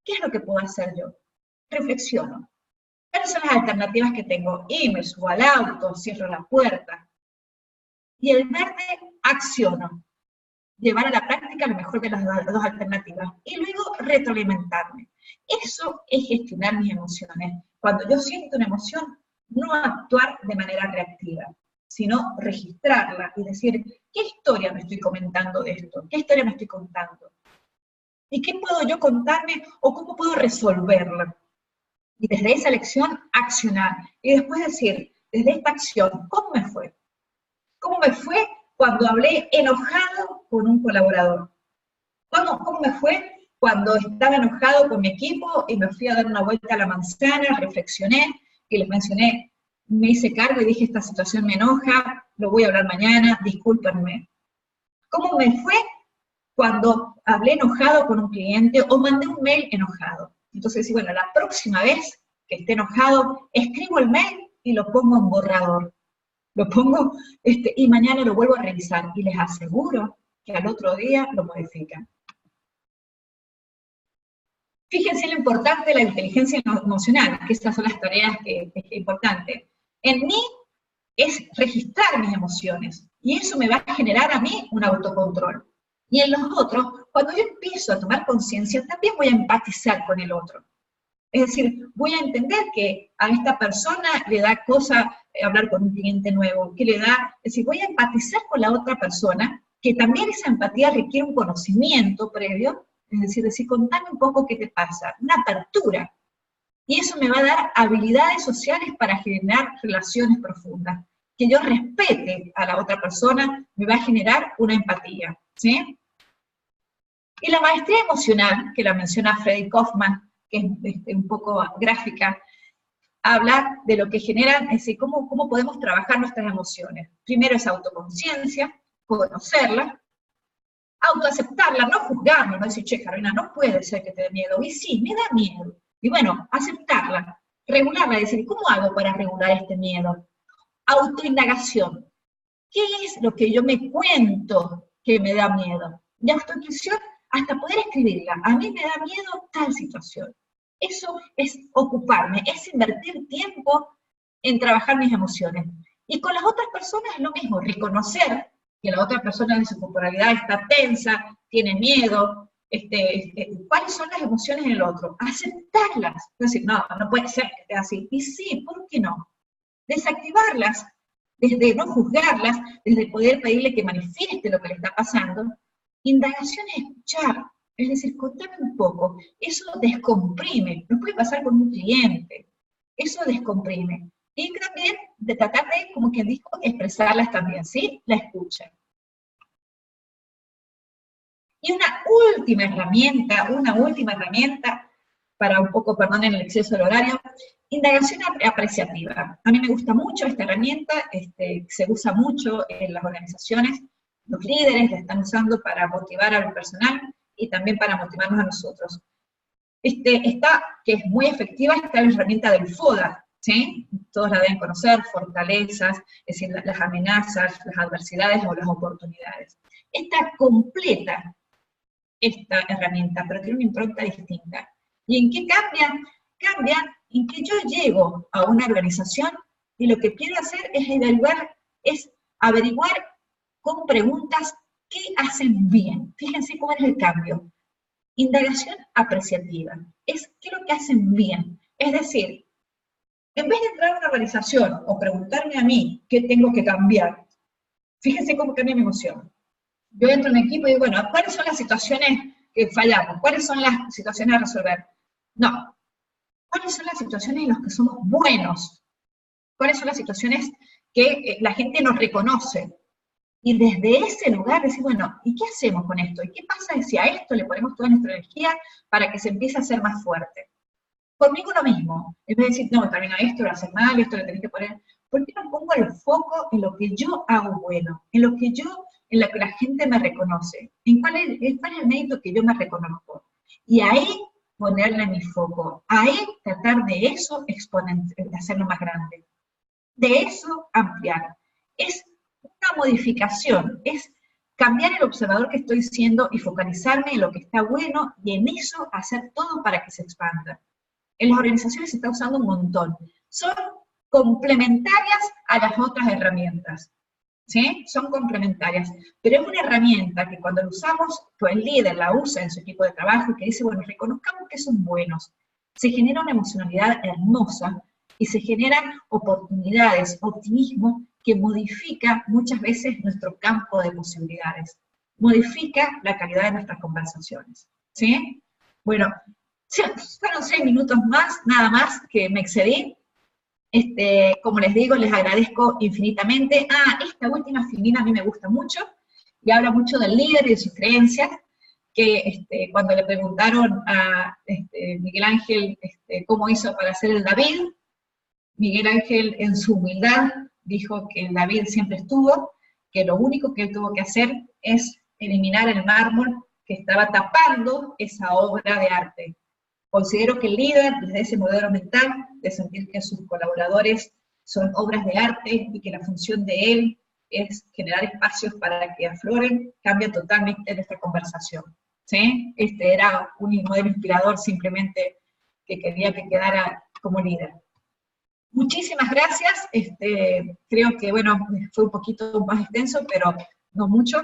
¿Qué es lo que puedo hacer yo? Reflexiono. ¿Cuáles son las alternativas que tengo? Y me subo al auto, cierro la puerta. Y el verde, acciono. Llevar a la práctica lo mejor de las dos alternativas. Y luego retroalimentarme. Eso es gestionar mis emociones. Cuando yo siento una emoción, no actuar de manera reactiva, sino registrarla y decir, ¿qué historia me estoy comentando de esto? ¿Qué historia me estoy contando? ¿Y qué puedo yo contarme o cómo puedo resolverla? Y desde esa lección, accionar. Y después decir, desde esta acción, ¿cómo me fue? ¿Cómo me fue cuando hablé enojado con un colaborador? ¿Cómo me fue cuando estaba enojado con mi equipo y me fui a dar una vuelta a la manzana, reflexioné y les mencioné, me hice cargo y dije, esta situación me enoja, lo voy a hablar mañana, discúlpenme? ¿Cómo me fue cuando hablé enojado con un cliente o mandé un mail enojado? Entonces, bueno, la próxima vez que esté enojado, escribo el mail y lo pongo en borrador. Lo pongo y mañana lo vuelvo a revisar y les aseguro que al otro día lo modifican. Fíjense lo importante de la inteligencia emocional, que estas son las tareas que es importante. En mí es registrar mis emociones y eso me va a generar a mí un autocontrol. Y en los otros, cuando yo empiezo a tomar conciencia, también voy a empatizar con el otro. Es decir, voy a entender que a esta persona le da cosa hablar con un cliente nuevo, que le da, es decir, voy a empatizar con la otra persona, que también esa empatía requiere un conocimiento previo, es decir, contame un poco qué te pasa, una apertura. Y eso me va a dar habilidades sociales para generar relaciones profundas. Que yo respete a la otra persona me va a generar una empatía, ¿sí? Y la maestría emocional, que la menciona Freddy Kaufman, que es un poco gráfica, habla de lo que generan, es decir, cómo podemos trabajar nuestras emociones. Primero es autoconciencia, conocerla, autoaceptarla, no juzgarla, no decir, che, Carolina, no puede ser que te dé miedo. Y sí, me da miedo. Y bueno, aceptarla, regularla, decir, ¿cómo hago para regular este miedo? Autoindagación. ¿Qué es lo que yo me cuento que me da miedo? Y autointuición, hasta poder escribirla. A mí me da miedo tal situación. Eso es ocuparme, es invertir tiempo en trabajar mis emociones. Y con las otras personas es lo mismo, reconocer que la otra persona en su corporalidad está tensa, tiene miedo, cuáles son las emociones en el otro, aceptarlas, es decir, no puede ser que esté así, y sí, ¿por qué no? Desactivarlas, desde no juzgarlas, desde poder pedirle que manifieste lo que le está pasando. Indagación es escuchar, es decir, contame un poco, eso descomprime, nos puede pasar con un cliente, eso descomprime. Y también de tratar de, como quien dijo, expresarlas también, ¿sí? La escucha. Y una última herramienta, para un poco, perdonen el exceso del horario, indagación apreciativa. A mí me gusta mucho esta herramienta, se usa mucho en las organizaciones, los líderes la están usando para motivar al personal y también para motivarnos a nosotros. Que es muy efectiva, está la herramienta del FODA, ¿sí? Todos la deben conocer, fortalezas, es decir, las amenazas, las adversidades o las oportunidades. Esta completa esta herramienta, pero tiene una impronta distinta. ¿Y en qué cambia? Cambia en que yo llego a una organización y lo que quiero hacer es averiguar con preguntas qué hacen bien. Fíjense cómo es el cambio. Indagación apreciativa. Es qué es lo que hacen bien. Es decir, En vez de entrar a una organización o preguntarme a mí qué tengo que cambiar, fíjense cómo cambia mi emoción. Yo entro en un equipo y digo, bueno, ¿cuáles son las situaciones que fallamos? ¿Cuáles son las situaciones a resolver? No. ¿Cuáles son las situaciones en las que somos buenos? ¿Cuáles son las situaciones que la gente nos reconoce? Y desde ese lugar decir, bueno, ¿y qué hacemos con esto? ¿Y qué pasa si a esto le ponemos toda nuestra energía para que se empiece a hacer más fuerte? Conmigo lo mismo. En vez de decir, no, también a esto lo haces mal, esto le tenés que poner. ¿Por qué no pongo el foco en lo que yo hago bueno? En lo que la gente me reconoce. ¿Cuál es el mérito que yo me reconozco? Y ahí ponerle mi foco. Ahí tratar de eso de hacerlo más grande. De eso ampliar. Es una modificación, es cambiar el observador que estoy siendo y focalizarme en lo que está bueno y en eso hacer todo para que se expanda. En las organizaciones se está usando un montón. Son complementarias a las otras herramientas. ¿Sí? Son complementarias. Pero es una herramienta que cuando la usamos, pues el líder la usa en su equipo de trabajo y que dice, bueno, reconozcamos que son buenos. Se genera una emocionalidad hermosa y se generan oportunidades, optimismo, que modifica muchas veces nuestro campo de posibilidades. Modifica la calidad de nuestras conversaciones. ¿Sí? Bueno, fueron 6 minutos más, nada más, que me excedí. Como les digo, les agradezco infinitamente. Esta última filmina a mí me gusta mucho, y habla mucho del líder y de sus creencias, que cuando le preguntaron a Miguel Ángel cómo hizo para ser el David, Miguel Ángel en su humildad dijo que el David siempre estuvo, que lo único que él tuvo que hacer es eliminar el mármol que estaba tapando esa obra de arte. Considero que el líder, desde ese modelo mental, de sentir que sus colaboradores son obras de arte y que la función de él es generar espacios para que afloren, cambia totalmente nuestra conversación. ¿Sí? Era un modelo inspirador simplemente que quería que quedara como líder. Muchísimas gracias. Creo que, bueno, fue un poquito más extenso, pero no mucho.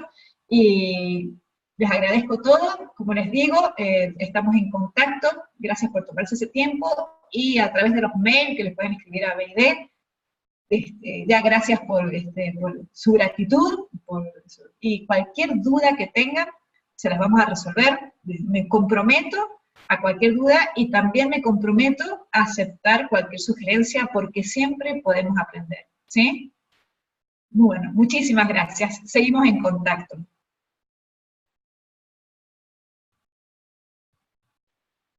Y les agradezco todo, como les digo, estamos en contacto, gracias por tomarse ese tiempo, y a través de los mails que les pueden escribir a BID, ya gracias por su gratitud, y cualquier duda que tengan, se las vamos a resolver. Me comprometo a cualquier duda, y también me comprometo a aceptar cualquier sugerencia, porque siempre podemos aprender, ¿sí? Bueno, muchísimas gracias, seguimos en contacto.